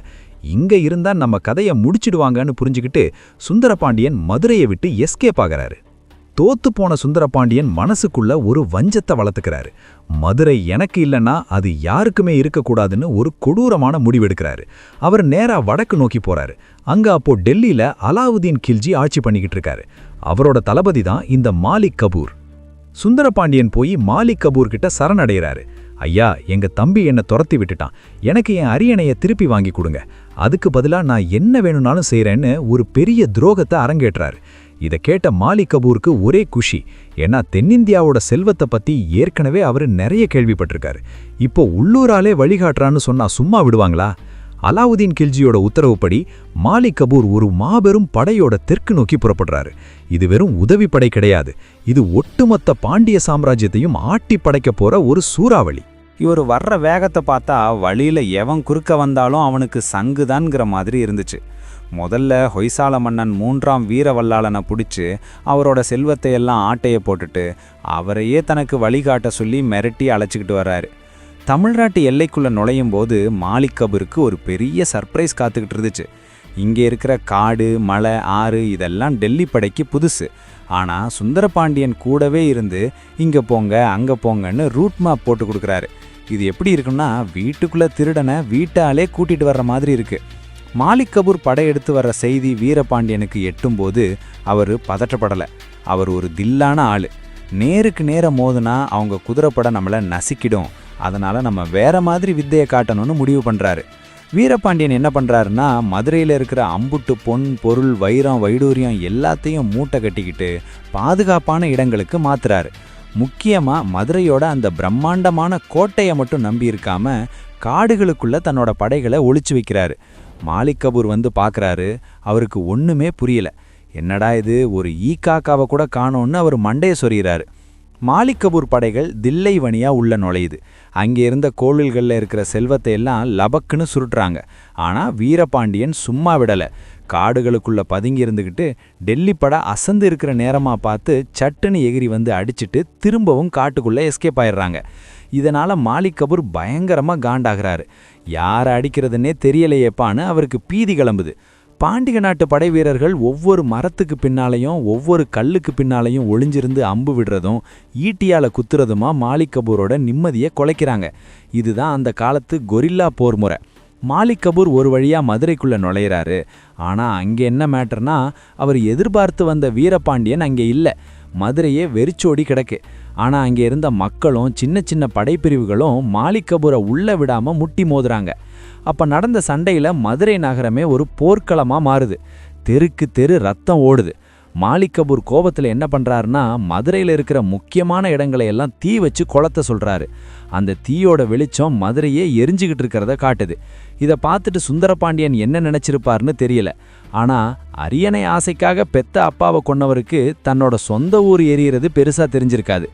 S4: இங்க இருந்தா நம்ம கதையை முடிச்சிடுவாங்கன்னு புரிஞ்சுக்கிட்டு சுந்தரபாண்டியன் மதுரையை விட்டு எஸ்கேப் ஆகிறாரு. தோத்து போன சுந்தரபாண்டியன் மனசுக்குள்ள ஒரு வஞ்சத்தை வளர்த்துக்கிறாரு. மதுரை எனக்கு இல்லைன்னா அது யாருக்குமே இருக்கக்கூடாதுன்னு ஒரு கொடூரமான முடிவெடுக்கிறாரு. அவர் நேரா வடக்கு நோக்கி போறாரு. அங்க அப்போ டெல்லியில அலாவுதீன் கில்ஜி ஆட்சி பண்ணிக்கிட்டு இருக்காரு. அவரோட தளபதி தான் இந்த மாலிக் கபூர். சுந்தரபாண்டியன் போய் மாலிக் கபூர் கிட்ட சரணடைகிறாரு. ஐயா, எங்க தம்பி என்னை துரத்தி விட்டுட்டான், எனக்கு என் அரியணையை திருப்பி வாங்கி கொடுங்க, அதுக்கு பதிலா நான் என்ன வேணும்னாலும் செய்யறேன்னு ஒரு பெரிய துரோகத்தை அரங்கேற்றாரு. இதை கேட்ட மாலிக் கபூருக்கு ஒரே குஷி. ஏன்னா தென்னிந்தியாவோட செல்வத்தை பத்தி ஏற்கனவே அவரு நிறைய கேள்விப்பட்டிருக்காரு. இப்போ உள்ளூராலே வழிகாட்டுறான்னு சொன்னா சும்மா விடுவாங்களா? அலாவுதீன் கில்ஜியோட உத்தரவுப்படி மாலிக் கபூர் ஒரு மாபெரும் படையோட தெற்கு நோக்கி புறப்படுறாரு. இது வெறும் உதவி படை கிடையாது, இது ஒட்டுமொத்த பாண்டிய சாம்ராஜ்யத்தையும் ஆட்டி படைக்க போற ஒரு சூறாவளி.
S5: இவர் வர்ற வேகத்தை பார்த்தா வழியில எவன் குறுக்க வந்தாலும் அவனுக்கு சங்குதான்ங்கிற மாதிரி இருந்துச்சு. முதல்ல ஹொய்சால மன்னன் 3ஆம் வீரவல்லாளனை பிடிச்சி அவரோட செல்வத்தை எல்லாம் ஆட்டைய போட்டுட்டு அவரையே தனக்கு வழிகாட்ட சொல்லி மிரட்டி அழைச்சிக்கிட்டு வர்றாரு. தமிழ்நாட்டு எல்லைக்குள்ளே நுழையும் போது மாலிக் கபூருக்கு ஒரு பெரிய சர்ப்ரைஸ் காத்துக்கிட்டு இருந்துச்சு. இங்கே இருக்கிற காடு, மலை, ஆறு இதெல்லாம் டெல்லி படைக்கு புதுசு. ஆனால் சுந்தரபாண்டியன் கூடவே இருந்து இங்கே போங்க அங்கே போங்கன்னு ரூட் மேப் போட்டு கொடுக்குறாரு. இது எப்படி இருக்குன்னா, வீட்டுக்குள்ளே திருடனை வீட்டாலே கூட்டிகிட்டு வர்ற மாதிரி இருக்குது. மாலிக் கபூர் படையெடுத்து வர்ற செய்தி வீரபாண்டியனுக்கு எட்டும்போது அவர் பதற்றப்படலை. அவர் ஒரு தில்லான ஆள். நேருக்கு நேர மோதுனா அவங்க குதிரைப்படை நம்மளை நசுக்கிடும், அதனால் நம்ம வேற மாதிரி வித்தையை காட்டணும்னு முடிவு பண்ணுறாரு. வீரபாண்டியன் என்ன பண்ணுறாருன்னா, மதுரையில் இருக்கிற அம்புட்டு பொன், பொருள், வைரம், வைடூரியம் எல்லாத்தையும் மூட்டை கட்டிக்கிட்டு பாதுகாப்பான இடங்களுக்கு மாற்றுறாரு. முக்கியமாக மதுரையோட அந்த பிரம்மாண்டமான கோட்டையை மட்டும் நம்பி இருக்காம காடுகளுக்குள்ளே தன்னோட படைகளை ஒளிச்சு வைக்கிறாரு. மாலிக் கபூர் வந்து பார்க்குறாரு. அவருக்கு ஒன்றுமே புரியல. என்னடா இது, ஒரு ஈக்காக்காவை கூட காணோன்னு அவர் மண்டையை சொறிகிறாரு. மாலிக் கபூர் படைகள் தில்லை வணியாக உள்ள நுழையுது. அங்கே இருந்த கோவில்களில் இருக்கிற செல்வத்தை எல்லாம் லபக்குன்னு சுருட்டுறாங்க. ஆனால் வீரபாண்டியன் சும்மா விடலை. காடுகளுக்குள்ளே பதுங்கி இருந்துக்கிட்டு டெல்லி படை அசந்து இருக்கிற நேரமாக பார்த்து சட்டுன்னு எகிரி வந்து அடிச்சுட்டு திரும்பவும் காட்டுக்குள்ளே எஸ்கேப் ஆயிடுறாங்க. இதனால் மாலிக் கபூர் பயங்கரமாக காண்டாகிறாரு. யாரை அடிக்கிறதுனே தெரியலையேப்பான்னு அவருக்கு பீதி கிளம்புது. பாண்டிய நாட்டு படை வீரர்கள் ஒவ்வொரு மரத்துக்கு பின்னாலையும் ஒவ்வொரு கல்லுக்கு பின்னாலையும் ஒளிஞ்சிருந்து அம்பு விடுறதும் ஈட்டியால குத்துறதுமா மாலிக் கபூரோட நிம்மதியை குலைக்கிறாங்க. இதுதான் அந்த காலத்து கொரில்லா போர் முறை. மாலிக் கபூர் ஒரு வழியாக மதுரைக்குள்ளே நுழையிறாரு. ஆனால் அங்கே என்ன மேட்டர்னா, அவர் எதிர்பார்த்து வந்த வீரபாண்டியன் அங்கே இல்லை. மதுரையே வெறிச்சோடி கிடக்கு. ஆனால் அங்கே இருந்த மக்களும் சின்ன சின்ன படைப்பிரிவுகளும் மாலிக் கபூரை உள்ளே விடாமல் முட்டி மோதுறாங்க. அப்போ நடந்த சண்டையில் மதுரை நகரமே ஒரு போர்க்களமாக மாறுது. தெருக்கு தெரு ரத்தம் ஓடுது. மாலிக் கபூர் கோபத்தில் என்ன பண்ணுறாருன்னா, மதுரையில் இருக்கிற முக்கியமான இடங்களை எல்லாம் தீ வச்சு கொளுத்த சொல்கிறாரு. அந்த தீயோட வெளிச்சம் மதுரையே எரிஞ்சுக்கிட்டு இருக்கிறத காட்டுது. இதை பார்த்துட்டு சுந்தரபாண்டியன் என்ன நினச்சிருப்பார்னு தெரியல. ஆனால் அரியணை ஆசைக்காக பெத்த அப்பாவை கொன்னவருக்கு தன்னோட சொந்த ஊர் எரியறது பெருசாக தெரிஞ்சிருக்காது.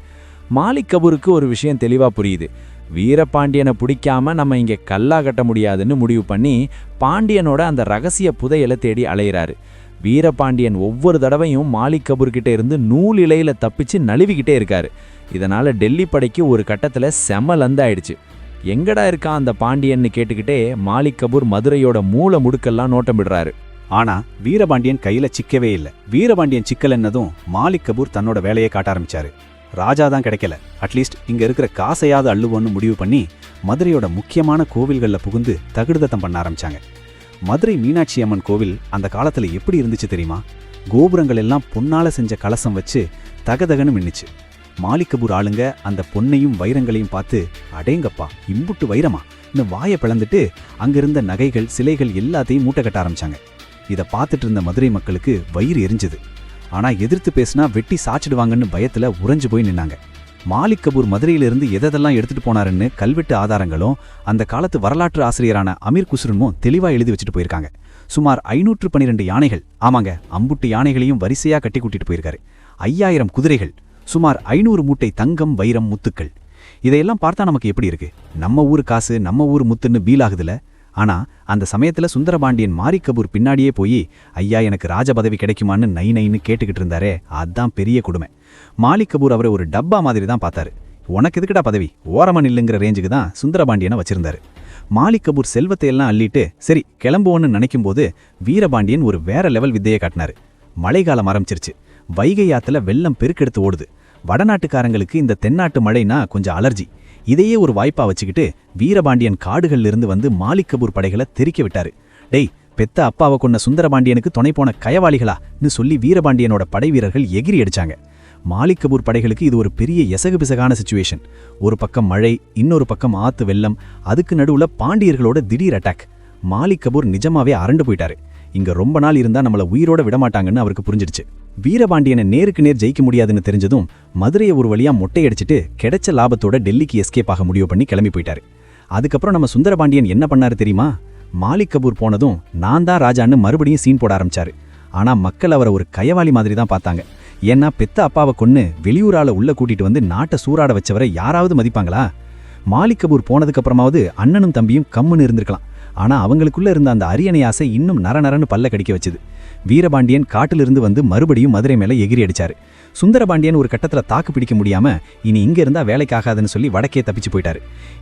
S5: மாலிக் கபூருக்கு ஒரு விஷயம் தெளிவாக புரியுது. வீரபாண்டியனை பிடிக்காம நம்ம இங்கே கல்லா கட்ட முடியாதுன்னு முடிவு பண்ணி பாண்டியனோட அந்த ரகசிய புதையலை தேடி அலையிறாரு. வீரபாண்டியன் ஒவ்வொரு தடவையும் மாலிக் கபூர்கிட்ட இருந்து நூல் இலையில தப்பிச்சு நழுவிக்கிட்டே இருக்காரு. இதனால டெல்லி படைக்கு ஒரு கட்டத்தில் செமலந்தாயிடுச்சு. எங்கடா இருக்கான் அந்த பாண்டியன்னு கேட்டுக்கிட்டே மாலிக் கபூர் மதுரையோட மூல முடுக்கெல்லாம் நோட்டமிடுறாரு.
S7: ஆனா வீரபாண்டியன் கையில சிக்கவே இல்லை. வீரபாண்டியன் சிக்கல் என்னதும் மாலிக் கபூர் தன்னோட வேலையை காட்ட ஆரம்பிச்சாரு. ராஜா தான் கிடைக்கல, அட்லீஸ்ட் இங்க இருக்கிற காசையாவது அள்ளுவோன்னு முடிவு பண்ணி மதுரையோட முக்கியமான கோவில்களில் புகுந்து தகுடுதத்தம் பண்ண ஆரம்பிச்சாங்க. மதுரை மீனாட்சி அம்மன் கோவில் அந்த காலத்துல எப்படி இருந்துச்சு தெரியுமா? கோபுரங்கள் எல்லாம் பொன்னால செஞ்ச கலசம் வச்சு தகதகன்னு மின்னுச்சு. மாலிக் கபூர் ஆளுங்க அந்த பொன்னையும் வைரங்களையும் பார்த்து, அடேங்கப்பா இம்புட்டு வைரமா இந்த வாயை பிளந்துட்டு அங்கிருந்த நகைகள், சிலைகள் எல்லாத்தையும் மூட்டை கட்ட ஆரம்பிச்சாங்க. இதை பார்த்துட்டு இருந்த மதுரை மக்களுக்கு வயிறு எரிஞ்சுது. ஆனா எதிர்த்து பேசினா வெட்டி சாச்சிடுவாங்கன்னு பயத்துல உறைஞ்சு போய் நின்னாங்க. மாலிக் கபூர் மதுரையிலிருந்து எதெல்லாம் எடுத்துட்டு போனாருன்னு கல்வெட்டு ஆதாரங்களும் அந்த காலத்து வரலாற்று ஆசிரியரான அமீர் குஸ்ருனும் தெளிவா எழுதி வச்சுட்டு போயிருக்காங்க. சுமார் 512 யானைகள், ஆமாங்க, அம்புட்டு யானைகளையும் வரிசையா கட்டி கூட்டிட்டு போயிருக்காரு. 5000 குதிரைகள், சுமார் 500 மூட்டை தங்கம், வைரம், முத்துக்கள். இதையெல்லாம் பார்த்தா நமக்கு எப்படி இருக்கு? நம்ம ஊர் காசு, நம்ம ஊர் முத்துன்னு பீலாகுதுல. ஆனா அந்த சமயத்துல சுந்தரபாண்டியன் மாலிக் கபூர் பின்னாடியே போய், ஐயா எனக்கு ராஜ பதவி கிடைக்குமான்னு நைன்னு கேட்டுக்கிட்டு இருந்தாரே, அதுதான் பெரிய கொடுமை. மாலிக் கபூர் அவரை ஒரு டப்பா மாதிரி தான் பார்த்தாரு. உனக்கு எதுக்குடா பதவி, ஓரமா நில்லுங்கிற ரேஞ்சுக்கு தான் சுந்தரபாண்டியனை வச்சிருந்தாரு. மாலிக் கபூர் செல்வத்தை எல்லாம் அள்ளிட்டு சரி கிளம்புவோன்னு நினைக்கும்போது வீரபாண்டியன் ஒரு வேற லெவல் வித்தையை காட்டினாரு. மழைக்காலம் ஆரம்பிச்சிருச்சு. வைகை ஆத்துல வெள்ளம் பெருக்கெடுத்து ஓடுது. வடநாட்டுக்காரங்களுக்கு இந்த தென்னாட்டு மழைனா கொஞ்சம் அலர்ஜி. இதையே ஒரு வாய்ப்பா வச்சுக்கிட்டு வீரபாண்டியன் காடுகள்ல இருந்து வந்து மாலிக் கபூர் படைகளை தெறிக்க விட்டாரு. டேய், பெத்த அப்பாவை கொண்ட சுந்தரபாண்டியனுக்கு துணை போன கயவாளிகளான்னு சொல்லி வீரபாண்டியனோட படை வீரர்கள் எகிரி அடிச்சாங்க. மாலிக் கபூர் படைகளுக்கு இது ஒரு பெரிய எசகு பிசகான சிச்சுவேஷன். ஒரு பக்கம் மழை, இன்னொரு பக்கம் ஆத்து வெள்ளம், அதுக்கு நடுவுல பாண்டியர்களோட திடீர் அட்டாக். மாலிக் கபூர் நிஜமாவே அரண்டு போயிட்டாரு. இங்க ரொம்ப நாள் இருந்தா நம்மள உயிரோட விடமாட்டாங்கன்னு அவருக்கு புரிஞ்சிடுச்சு. வீரபாண்டியனை நேருக்கு நேர் ஜெயிக்க முடியாதுன்னு தெரிஞ்சதும் மதுரையை ஒரு வழியா மொட்டையடிச்சிட்டு கிடைச்ச லாபத்தோட டெல்லிக்கு எஸ்கேப் ஆக முடிவு பண்ணி கிளம்பி போயிட்டாரு. அதுக்கப்புறம் நம்ம சுந்தரபாண்டியன் என்ன பண்ணாரு தெரியுமா? மாலிக் கபூர் போனதும் நான் தான் ராஜான்னு மறுபடியும் சீன் போட ஆரம்பிச்சாரு. ஆனா மக்கள் அவரை ஒரு கயவாளி மாதிரி தான் பார்த்தாங்க. ஏன்னா பெத்த அப்பாவை கொன்னு வெளியூரால உள்ள கூட்டிட்டு வந்து நாட்டை சூறாட வச்சவரை யாராவது மதிப்பாங்களா? மாலிக் கபூர் போனதுக்கு அப்புறமாவது அண்ணனும் தம்பியும் கம்முன்னு இருந்திருக்கலாம். ஆனா அவங்களுக்குள்ள இருந்த அந்த அரியணை ஆசை இன்னும் நரநரன்னு பல்ல கடிக்க வச்சுது. வீரபாண்டியன் காட்டிலிருந்து வந்து மறுபடியும் மதுரை மேல எகிரி அடிச்சாரு. சுந்தரபாண்டியன் ஒரு கட்டத்துல தாக்கு பிடிக்க முடியாம இனி இங்க இருந்தா வேலைக்காகாதுன்னு சொல்லி வடக்கே தப்பிச்சு போயிட்டாரு.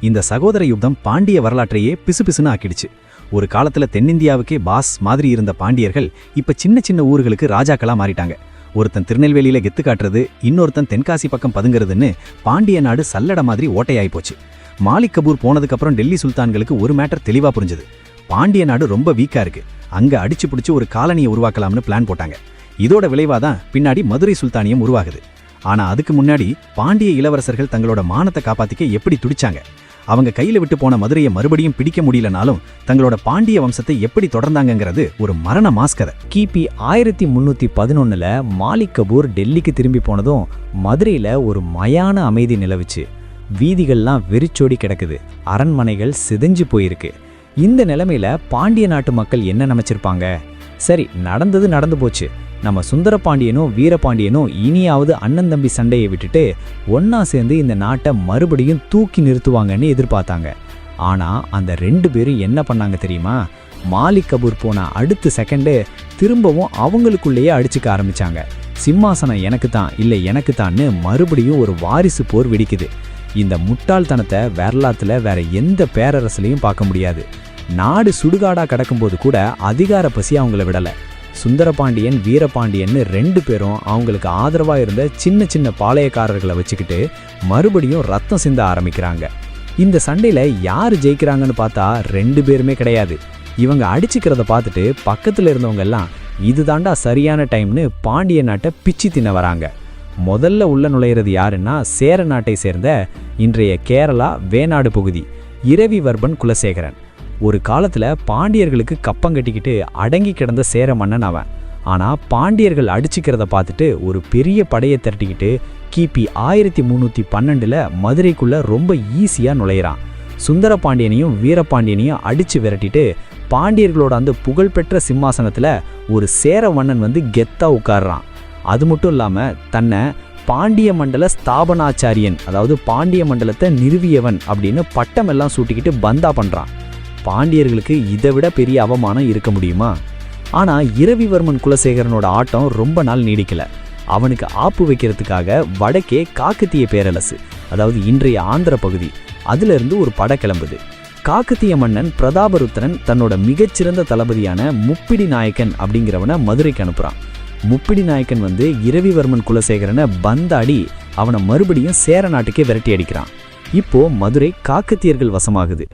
S7: இந்த சகோதர யுத்தம் பாண்டிய வரலாற்றையே பிசுபிசுன்னு ஆக்கிடுச்சு. ஒரு காலத்துல தென்னிந்தியாவுக்கே பாஸ் மாதிரி இருந்த பாண்டியர்கள் இப்ப சின்ன சின்ன ஊர்களுக்கு ராஜாக்களா மாறிட்டாங்க. ஒருத்தன் திருநெல்வேலியில கெத்து காட்டுறது, இன்னொருத்தன் தென்காசி பக்கம் பதுங்கிறதுன்னு பாண்டிய நாடு சல்லட மாதிரி ஓட்டையாய் போச்சு. மாலிக் கபூர் போனதுக்கப்புறம் டெல்லி சுல்தான்களுக்கு ஒரு மேட்டர் தெளிவா புரிஞ்சுது. பாண்டிய நாடு ரொம்ப வீக்கா இருக்கு, அங்க அடிச்சு பிடிச்சு ஒரு காலனியை உருவாக்கலாம்னு பிளான் போட்டாங்க. இதோட விளைவாதான் பின்னாடி மதுரை சுல்தானியம் உருவாகுது. ஆனா அதுக்கு முன்னாடி பாண்டிய இளவரசர்கள் தங்களோட மானத்தை காப்பாத்திக்க எப்படி துடிச்சாங்க? அவங்க கையில விட்டு போன மதுரையை மறுபடியும் பிடிக்க முடியலனாலும் தங்களோட பாண்டிய வம்சத்தை எப்படி தொடர்ந்தாங்கங்கிறது ஒரு மரண மாஸ்கதை.
S5: கிபி 1311 மாலிக் கபூர் டெல்லிக்கு திரும்பி போனதும் மதுரையில ஒரு மயான அமைதி நிலவுச்சு. வீதிகள்லாம் வெறிச்சோடி கிடக்குது, அரண்மனைகள் சிதைஞ்சு போயிருக்கு. இந்த நிலைமையில பாண்டிய நாட்டு மக்கள் என்ன நினைச்சிருப்பாங்க? சரி, நடந்தது நடந்து போச்சு, நம்ம சுந்தரபாண்டியனும் வீரபாண்டியனும் இனியாவது அண்ணன் தம்பி சண்டையை விட்டுட்டு ஒன்னா சேர்ந்து இந்த நாட்டை மறுபடியும் தூக்கி நிறுத்துவாங்கன்னு எதிர்பார்த்தாங்க. ஆனா அந்த 2 பேரும் என்ன பண்ணாங்க தெரியுமா? மாலிக் கபூர் போன அடுத்த செகண்டு திரும்பவும் அவங்களுக்குள்ளேயே அடிச்சுக்க ஆரம்பிச்சாங்க. சிம்மாசனம் எனக்கு தான், இல்லை எனக்கு தான்னு மறுபடியும் ஒரு வாரிசு போர் வெடிக்குது. இந்த முட்டாள்தனத்தை வரலாற்றுல வேற எந்த பேரரசுலையும் பார்க்க முடியாது. நாடு சுடுகாடா கிடக்கும்போது கூட அதிகார பசி அவங்கள விடலை. சுந்தரபாண்டியன் வீரபாண்டியன்னு 2 பேரும் அவங்களுக்கு ஆதரவா இருந்த சின்ன சின்ன பாளையக்காரர்களை வச்சுக்கிட்டு மறுபடியும் ரத்தம் சிந்த ஆரம்பிக்கிறாங்க. இந்த சண்டையில யார் ஜெயிக்கிறாங்கன்னு பார்த்தா 2 பேருமே கிடையாது. இவங்க அடிச்சுக்கிறத பார்த்துட்டு பக்கத்துல இருந்தவங்க எல்லாம் இதுதாண்டா சரியான டைம்னு பாண்டிய நாட்டை பிச்சு தின்ன வராங்க. முதல்ல உள்ள நுழையிறது யாருன்னா சேர நாட்டை சேர்ந்த இன்றைய கேரளா வேணாடு பகுதி இரவிவர்மன் குலசேகரன். ஒரு காலத்துல பாண்டியர்களுக்கு கப்பம் கட்டிக்கிட்டு அடங்கி கிடந்த சேர மன்னன் அவன். ஆனா பாண்டியர்கள் அடிச்சுக்கிறத பார்த்துட்டு ஒரு பெரிய படையை திரட்டிக்கிட்டு கிபி 1312 மதுரைக்குள்ள ரொம்ப ஈஸியா நுழையிறான். சுந்தரபாண்டியனையும் வீரபாண்டியனையும் அடிச்சு விரட்டிட்டு பாண்டியர்களோட அந்த புகழ்பெற்ற சிம்மாசனத்துல ஒரு சேர மன்னன் வந்து கெத்தா உட்கார்றான். அது மட்டும் இல்லாம தன்னை பாண்டிய மண்டல ஸ்தாபனாச்சாரியன், அதாவது பாண்டிய மண்டலத்தை நிறுவியவன் அப்படின்னு பட்டமெல்லாம் சூட்டிக்கிட்டு பந்தா பண்றான். பாண்டியர்களுக்கு இதை விட பெரிய அவமானம் இருக்க முடியுமா? ஆனா இரவிவர்மன் குலசேகரனோட ஆட்டம் ரொம்ப நாள் நீடிக்கல. அவனுக்கு ஆப்பு வைக்கிறதுக்காக வடக்கே காக்கத்திய பேரரசு, அதாவது இன்றைய ஆந்திர பகுதி, அதுல இருந்து ஒரு படை கிளம்புது. காக்கத்திய மன்னன் பிரதாபருத்ரன் தன்னோட மிகச்சிறந்த தளபதியான முப்பிடி நாயக்கன் அப்படிங்கிறவனை மதுரைக்கு அனுப்புறான். முப்பிடி நாயக்கன் வந்து இரவிவர்மன் குலசேகரனை பந்தாடி அவனை மறுபடியும் சேர நாட்டுக்கே விரட்டி அடிக்கிறான். இப்போ மதுரை காக்கத்தியர்கள் வசமாகுது.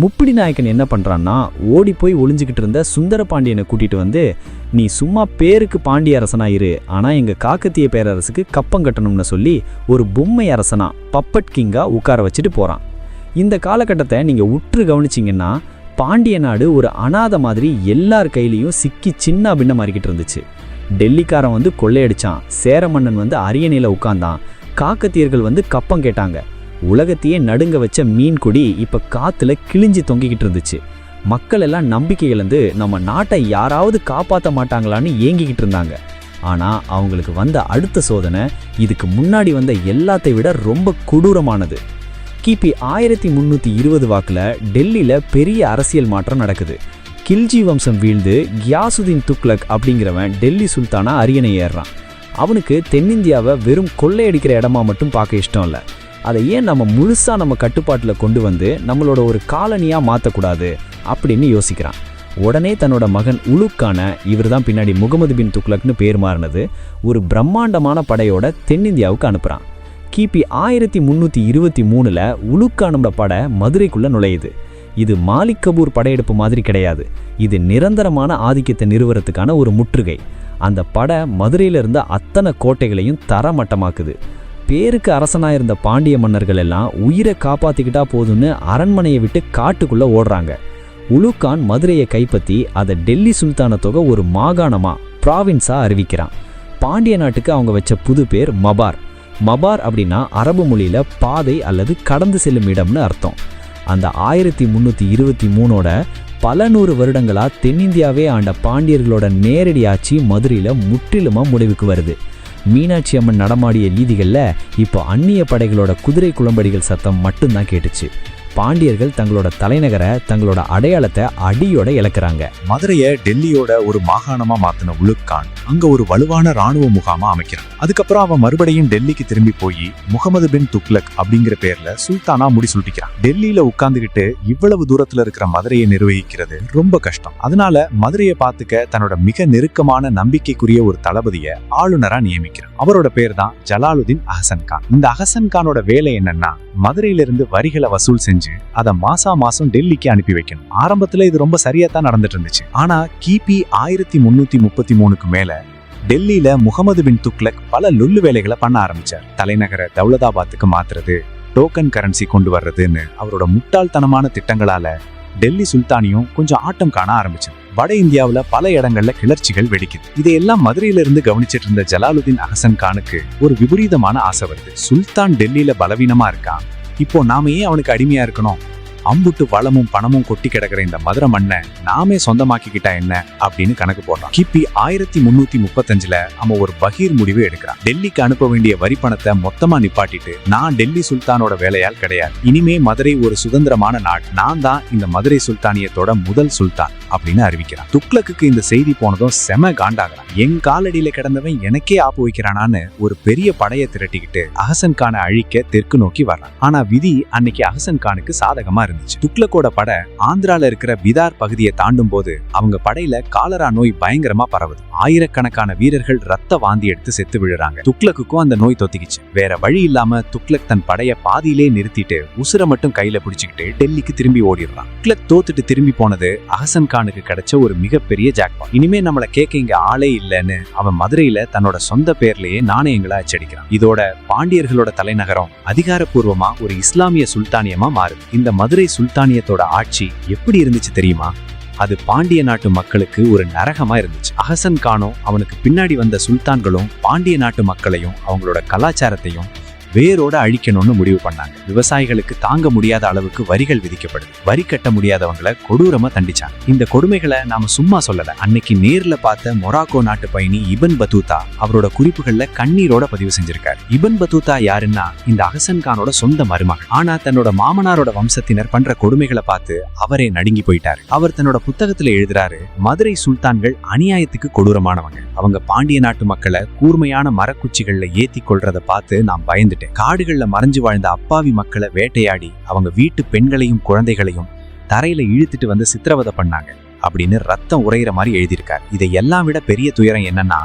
S5: முப்பிடி நாயக்கன் என்ன பண்றான்னா ஓடி போய் ஒளிஞ்சுக்கிட்டு இருந்த சுந்தரபாண்டியனை கூட்டிட்டு வந்து, நீ சும்மா பேருக்கு பாண்டிய அரசனா இரு, ஆனா எங்க காக்கத்திய பேரரசுக்கு கப்பம் கட்டணும்னு சொல்லி ஒரு பொம்மை அரசனா பப்பட் கிங்கா உட்கார வச்சுட்டு போறான். இந்த காலகட்டத்தை நீங்க உற்று கவனிச்சிங்கன்னா பாண்டிய நாடு ஒரு அனாதை மாதிரி எல்லார் கையிலையும் சிக்கி சின்ன பின்ன மாறிக்கிட்டு இருந்துச்சு. டெல்லிக்காரன் வந்து கொள்ளையடிச்சான், சேர மன்னன் வந்து அரியணையில உட்கார்ந்தான், காக்கத்தியர்கள் வந்து கப்பம் கேட்டாங்க. உலகத்தையே நடுங்க வச்ச மீன் கொடி இப்ப காத்துல கிழிஞ்சு தொங்கிக்கிட்டு இருந்துச்சு. மக்கள் எல்லாம் நம்பிக்கை இழந்து நம்ம நாட்டை யாராவது காப்பாற்ற மாட்டாங்களான்னு ஏங்கிக்கிட்டு இருந்தாங்க. ஆனா அவங்களுக்கு வந்த அடுத்த சோதனை இதுக்கு முன்னாடி வந்த எல்லாத்தை விட ரொம்ப கொடூரமானது. கிபி 1320 வாக்குல டெல்லியில பெரிய அரசியல் மாற்றம் நடக்குது. கில்ஜி வம்சம் வீழ்ந்து கியாசுதீன் துக்ளக் அப்படிங்கிறவன் டெல்லி சுல்தானா அரியணை ஏறுறான். அவனுக்கு தென்னிந்தியாவை வெறும் கொள்ளையடிக்கிற இடமா மட்டும் பார்க்க இஷ்டம் இல்லை.
S8: அதை ஏன் நம்ம முழுசாக நம்ம கட்டுப்பாட்டில் கொண்டு வந்து நம்மளோட ஒரு காலனியாக மாற்றக்கூடாது அப்படின்னு யோசிக்கிறான். உடனே தன்னோட மகன் உலுக்கான, இவர் தான் பின்னாடி முகமது பின் துக்ளக்னு பேர் மாறினது, ஒரு பிரம்மாண்டமான படையோட தென்னிந்தியாவுக்கு அனுப்புகிறான். கிபி 1323 உலுக்கானோட படை மதுரைக்குள்ளே நுழையுது. இது மாலிக் கபூர் படையெடுப்பு மாதிரி கிடையாது. இது நிரந்தரமான ஆதிக்கத்தை நிறுவறதுக்கான ஒரு முற்றுகை. அந்த படை மதுரையில் இருந்த அத்தனை கோட்டைகளையும் தரமட்டமாக்குது. பேருக்கு அரசனாக இருந்த பாண்டிய மன்னர்கள் எல்லாம் உயிரை காப்பாற்றிக்கிட்டா போதும்னு அரண்மனையை விட்டு காட்டுக்குள்ளே ஓடுறாங்க. உலுக்கான் மதுரையை கைப்பற்றி அதை டெல்லி சுல்தானத்தொகை ஒரு மாகாணமாக ப்ராவின்ஸாக அறிவிக்கிறான். பாண்டிய நாட்டுக்கு அவங்க வச்ச புது பேர் மபார். மபார் அப்படின்னா அரபு மொழியில் பாதை அல்லது கடந்து செல்லும் இடம்னு அர்த்தம். அந்த 1323ஓட பல நூறு வருடங்களாக தென்னிந்தியாவே ஆண்ட பாண்டியர்களோட நேரடி ஆட்சி மதுரையில் முற்றிலுமாக முடிவுக்கு வருது. மீனாட்சி அம்மன் நடமாடிய வீதிகளில் இப்போ அந்நிய படைகளோட குதிரை குளம்படிகள் சத்தம் மட்டும்தான் கேட்டுச்சு. பாண்டியர்கள் தங்களோட தலைநகரை, தங்களோட அடையாளத்தை அடியோட இழக்கிறாங்க.
S6: மதுரையை டெல்லியோட ஒரு மாகாணமா மாத்தின உலுக்கான் அங்க ஒரு வலுவான ராணுவ முகாமா அமைக்கிறான். அதுக்கப்புறம் அவன் மறுபடியும் டெல்லிக்கு திரும்பி போய் முகமது பின் துக்ளக் அப்படிங்கிற பேர்ல சுல்தானா முடிசூட்டிக்கிறான். டெல்லியில உட்கார்ந்துகிட்டு இவ்வளவு தூரத்துல இருக்கிற மதுரையை நிர்வகிக்கிறது ரொம்ப கஷ்டம். அதனால மதுரையை பார்த்துக்க தன்னோட மிக நெருக்கமான நம்பிக்கைக்குரிய ஒரு தளபதியை ஆளுநரா நியமிக்கிறான். அவரோட பேர் தான் ஜலாலுதீன் அஹ்சன் கான். இந்த அஹ்சன் கானோட வேலை என்னன்னா, மதுரையிலிருந்து வரிகளை வசூல் செஞ்சு அதை மாசம் டெல்லிக்கு அனுப்பி வைக்கணும். ஆரம்பத்துல இது ரொம்ப சரியா தான் நடந்துட்டு இருந்துச்சு. ஆனா கிபி 1333க்கு மேல டெல்லியில முகமது பின் துக்ளக் பல லொல்லு வேலைகளை பண்ண ஆரம்பிச்சார். தலைநகரை தௌலதாபாத்துக்கு மாத்துறது, டோக்கன் கரன்சி கொண்டு வர்றதுன்னு அவரோட முட்டாள்தனமான திட்டங்களால டெல்லி சுல்தானியும் கொஞ்சம் ஆட்டம் காண ஆரம்பிச்சது. வட இந்தியாவுல பல இடங்கள்ல கிளர்ச்சிகள் வெடிக்குது. இதையெல்லாம் மதுரையில இருந்து கவனிச்சிட்டு இருந்த ஜலாலுதீன் அஹ்சன் கானுக்கு ஒரு விபரீதமான ஆசை வருது. சுல்தான் டெல்லியில பலவீனமா இருக்கான், இப்போ நாம ஏன் அவனுக்கு அடிமையா இருக்கணும்? அம்புட்டு வளமும் பணமும் கொட்டி கிடக்கிற இந்த மதுரை மண்ணை நாமே சொந்தமாக்கிக்கிட்டா என்ன அப்படின்னு கணக்கு போடுறான். கிபி 1335 அவன் ஒரு பகீர் முடிவு எடுக்கிறான். டெல்லிக்கு அனுப்ப வேண்டிய வரி பணத்தை மொத்தமா நிப்பாட்டிட்டு, நான் டெல்லி சுல்தானோட வேலையால் கிடையாது, இனிமே மதுரை ஒரு சுதந்திரமான நாடு, நான் தான் இந்த மதுரை சுல்தானியத்தோட முதல் சுல்தான் அப்படின்னு அறிவிக்கிறான். துக்ளக்கு இந்த செய்தி போனதும் செம காண்டாகிறான். என் காலடியில கிடந்தவன் எனக்கே ஆப்பு வைக்கிறானான்னு ஒரு பெரிய படையை திரட்டிக்கிட்டு அஹ்சன் கானை அழிக்க தெற்கு நோக்கி வர்றான். ஆனா விதி அன்னைக்கு அஹ்சன் கானுக்கு சாதகமா இருந்துச்சு. துக்ளக்கோட படை ஆந்திரால இருக்கிற பிதார் பகுதியை தாண்டும் போது அவங்க படையில காலரா நோய் பயங்கரமா பரவுது. ஆயிரக்கணக்கான வீரர்கள் ரத்த வாந்தி எடுத்து செத்து விழுறாங்க. துக்ளக்குக்கும் அந்த நோய் தொத்திக்கிச்சு. வேற வழி இல்லாம துக்ளக் தன் படைய பாதியிலே நிறுத்திட்டு உசுரை மட்டும் கையில பிடிச்சுக்கிட்டு டெல்லிக்கு திரும்பி ஓடிடுறான். துக்ளக் தோத்துட்டு திரும்பி போனது அஹ்சன் கானுக்கு கிடைச்ச ஒரு மிகப்பெரிய ஜாக்பாட். இனிமே நம்மள கேட்க இங்க ஆளே இல்லைன்னு அவன் மதுரையில தன்னோட சொந்த பேர்லயே நாணயங்களை அச்சடிக்கிறான். இதோட பாண்டியர்களோட தலைநகரம் அதிகாரப்பூர்வமா ஒரு இஸ்லாமிய சுல்தானியமா மாறுது. இந்த மதுரை சுல்தானியத்தோட ஆட்சி எப்படி இருந்துச்சு தெரியுமா? அது பாண்டிய நாட்டு மக்களுக்கு ஒரு நரகமா இருந்துச்சு. அஹ்சன் கானும் அவனுக்கு பின்னாடி வந்த சுல்தான்களும் பாண்டிய நாட்டு மக்களையும் அவங்களோட கலாச்சாரத்தையும் வேரோட அழிக்கணும்னு முடிவு பண்ணாங்க. விவசாயிகளுக்கு தாங்க முடியாத அளவுக்கு வரிகள் விதிக்கப்படுது. வரி கட்ட முடியாதவங்களை கொடூரமா தண்டிச்சாங்க. இந்த கொடுமைகளை நாம சும்மா சொல்லல. அன்னைக்கு நேர்ல பார்த்த மொராக்கோ நாட்டு பயணி இபன் பத்தூதா அவரோட குறிப்புகள்ல கண்ணீரோட பதிவு செஞ்சிருக்காரு. இபன் பத்தூதா யாருன்னா இந்த அஹ்சன் கானோட சொந்த மருமகன். ஆனா தன்னோட மாமனாரோட வம்சத்தினர் பண்ற கொடுமைகளை பார்த்து அவரே நடுங்கி போயிட்டாரு. அவர் தன்னோட புத்தகத்துல எழுதுறாரு, மதுரை சுல்தான்கள் அநியாயத்துக்கு கொடூரமானவங்க. அவங்க பாண்டிய நாட்டு மக்களை கூர்மையான மரக்குச்சிகள்ல ஏத்தி கொள்றத பார்த்து நான் பயந்துட்டேன். காடுகள்ல மறைஞ்சு வாழ்ந்த அப்பாவி மக்களை வேட்டையாடி அவங்க வீட்டு பெண்களையும் குழந்தைகளையும் தரையில இழுத்துட்டு வந்து சித்திரவதை பண்ணாங்க அப்படின்னு ரத்தம் உறையிற மாதிரி எழுதியிருக்காரு. இதை எல்லாம் விட பெரிய துயரம் என்னன்னா,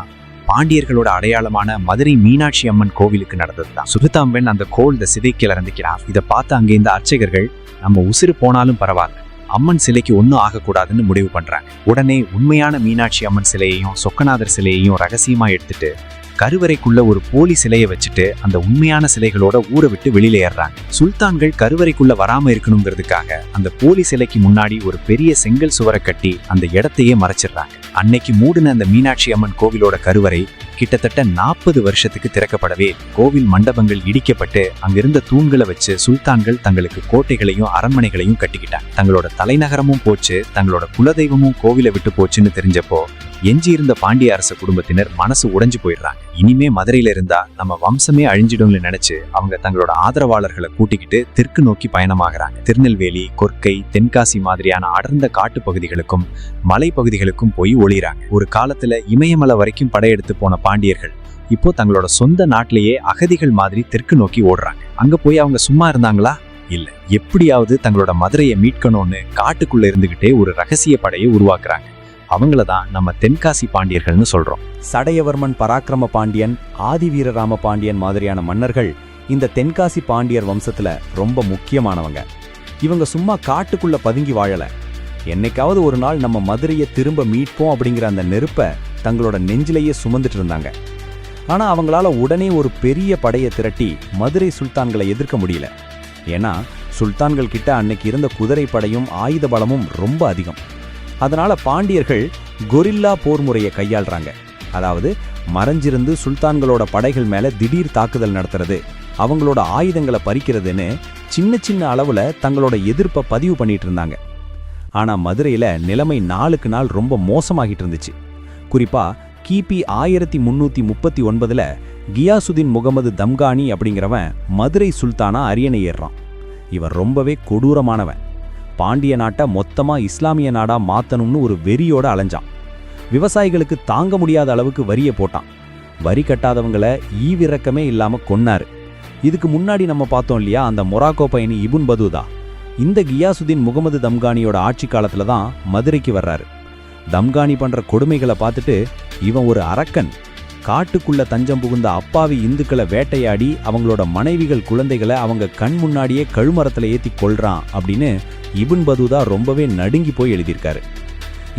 S6: பாண்டியர்களோட அடையாளமான மதுரை மீனாட்சி அம்மன் கோவிலுக்கு நடந்ததுதான். சுகதாம்பெண் அந்த கோவில சிதைக்கல இறந்துக்கிறார். இதை பார்த்து அங்கே இந்த அர்ச்சகர்கள் நம்ம உசிறு போனாலும் பரவாயில்ல, அம்மன் சிலைக்கு ஒன்னும் ஆகக்கூடாதுன்னு முடிவு பண்றாங்க. உடனே உண்மையான மீனாட்சி அம்மன் சிலையையும் சொக்கநாதர் சிலையையும் ரகசியமா எடுத்துட்டு கருவறைக்குள்ள ஒரு போலி சிலையை வச்சுட்டு அந்த உண்மையான சிலைகளோட ஊரை விட்டு வெளியில ஏறாங்க. சுல்தான்கள் கருவறைக்குள்ள வராம இருக்கணுங்கிறதுக்காக அந்த போலி சிலைக்கு முன்னாடி ஒரு பெரிய செங்கல் சுவரை கட்டி அந்த இடத்தையே மறைச்சிடுறாங்க. அன்னைக்கு மூடின அந்த மீனாட்சி அம்மன் கோவிலோட கருவறை கிட்டத்தட்ட 40 வருஷத்துக்கு திறக்கப்படவே கோவில் மண்டபங்கள் இடிக்கப்பட்டு அங்கிருந்த தூண்களை வச்சு சுல்தான்கள் தங்களுக்கு கோட்டைகளையும் அரண்மனைகளையும் கட்டிக்கிட்டாங்க. தங்களோட தலைநகரமும் போச்சு, தங்களோட குலதெய்வமும் கோவிலை விட்டு போச்சுன்னு தெரிஞ்சப்போ எஞ்சி இருந்த பாண்டிய அரச குடும்பத்தினர் மனசு உடைஞ்சு போயிடுறாங்க. இனிமே மதுரையில இருந்தா நம்ம வம்சமே அழிஞ்சிடும்னு நினைச்சு அவங்க தங்களோட ஆதரவாளர்களை கூட்டிக்கிட்டு தெற்கு நோக்கி பயணமாகறாங்க. திருநெல்வேலி, கொர்க்கை, தென்காசி மாதிரியான அடர்ந்த காட்டு பகுதிகளுக்கும் மலை பகுதிகளுக்கும் போய் ஒளிறாங்க. ஒரு காலத்துல இமயமலை வரைக்கும் படையெடுத்து போன பாண்டியர்கள் இப்போ தங்களோட சொந்த நாட்டிலேயே அகதிகள் மாதிரி தெற்கு நோக்கி ஓடுறாங்க. அங்க போய் அவங்க சும்மா இருந்தாங்களா? இல்ல, எப்படியாவது தங்களோட மதுரையை மீட்கணும்னு காட்டுக்குள்ள இருந்துகிட்டே ஒரு ரகசிய படையை உருவாக்குறாங்க. அவங்கள தான் நம்ம தென்காசி பாண்டியர்கள்னு சொல்றோம்.
S5: சடையவர்மன் பராக்கிரம பாண்டியன், ஆதிவீரராம பாண்டியன் மாதிரியான மன்னர்கள் இந்த தென்காசி பாண்டியர் வம்சத்துல ரொம்ப முக்கியமானவங்க. இவங்க சும்மா காட்டுக்குள்ள பதுங்கி வாழல. என்னைக்காவது ஒரு நாள் நம்ம மதுரையை திரும்ப மீட்போம் அப்படிங்கிற அந்த நெருப்பை தங்களோட நெஞ்சிலேயே சுமந்துட்டு இருந்தாங்க. ஆனா அவங்களால உடனே ஒரு பெரிய படையை திரட்டி மதுரை சுல்தான்களை எதிர்க்க முடியல. ஏன்னா சுல்தான்கள் கிட்ட அன்னைக்கு இருந்த குதிரை படையும் ஆயுத பலமும் ரொம்ப அதிகம். அதனால பாண்டியர்கள் கொரில்லா போர் முறையை கையாளுறாங்க. அதாவது மறைஞ்சிருந்து சுல்தான்களோட படைகள் மேல திடீர் தாக்குதல் நடத்துறது, அவங்களோட ஆயுதங்களை பறிக்கிறதுன்னு சின்ன சின்ன அளவுல தங்களோட எதிர்ப்பை பதிவு பண்ணிட்டு இருந்தாங்க. ஆனா மதுரையில நிலைமை நாளுக்கு நாள் ரொம்ப மோசமாகிட்டு இருந்துச்சு. குறிப்பா கிபி 1339 கியாசுதீன் முகமது தம்கானி அப்படிங்கிறவன் மதுரை சுல்தானா அரியணை ஏறுறான். இவன் ரொம்பவே கொடூரமானவன். பாண்டிய நாட்டை மொத்தமா இஸ்லாமிய நாடா மாத்தணும்னு ஒரு வெறியோட அலைஞ்சான். விவசாயிகளுக்கு தாங்க முடியாத அளவுக்கு வரியை போட்டான். வரி கட்டாதவங்களை ஈவிரக்கமே இல்லாம கொன்னாரு. இதுக்கு முன்னாடி நம்ம பார்த்தோம் இல்லையா, அந்த மொராக்கோ பயணி இபுன் பதூதா. இந்த கியாசுதீன் முகமது தம்கானியோட ஆட்சி காலத்துல தான் மதுரைக்கு வர்றாரு. தம்கானி பண்ற கொடுமைகளை பார்த்துட்டு இவன் ஒரு அரக்கன், காட்டுக்குள்ள தஞ்சம் புகுந்த அப்பாவி இந்துக்களை வேட்டையாடி அவங்களோட மனைவிகள் குழந்தைகளை அவங்க கண் முன்னாடியே கழுமரத்துல ஏத்தி கொள்றான் அப்படின்னு இபுன் பதூதா ரொம்பவே நடுங்கி போய் எழுதியிருக்காரு.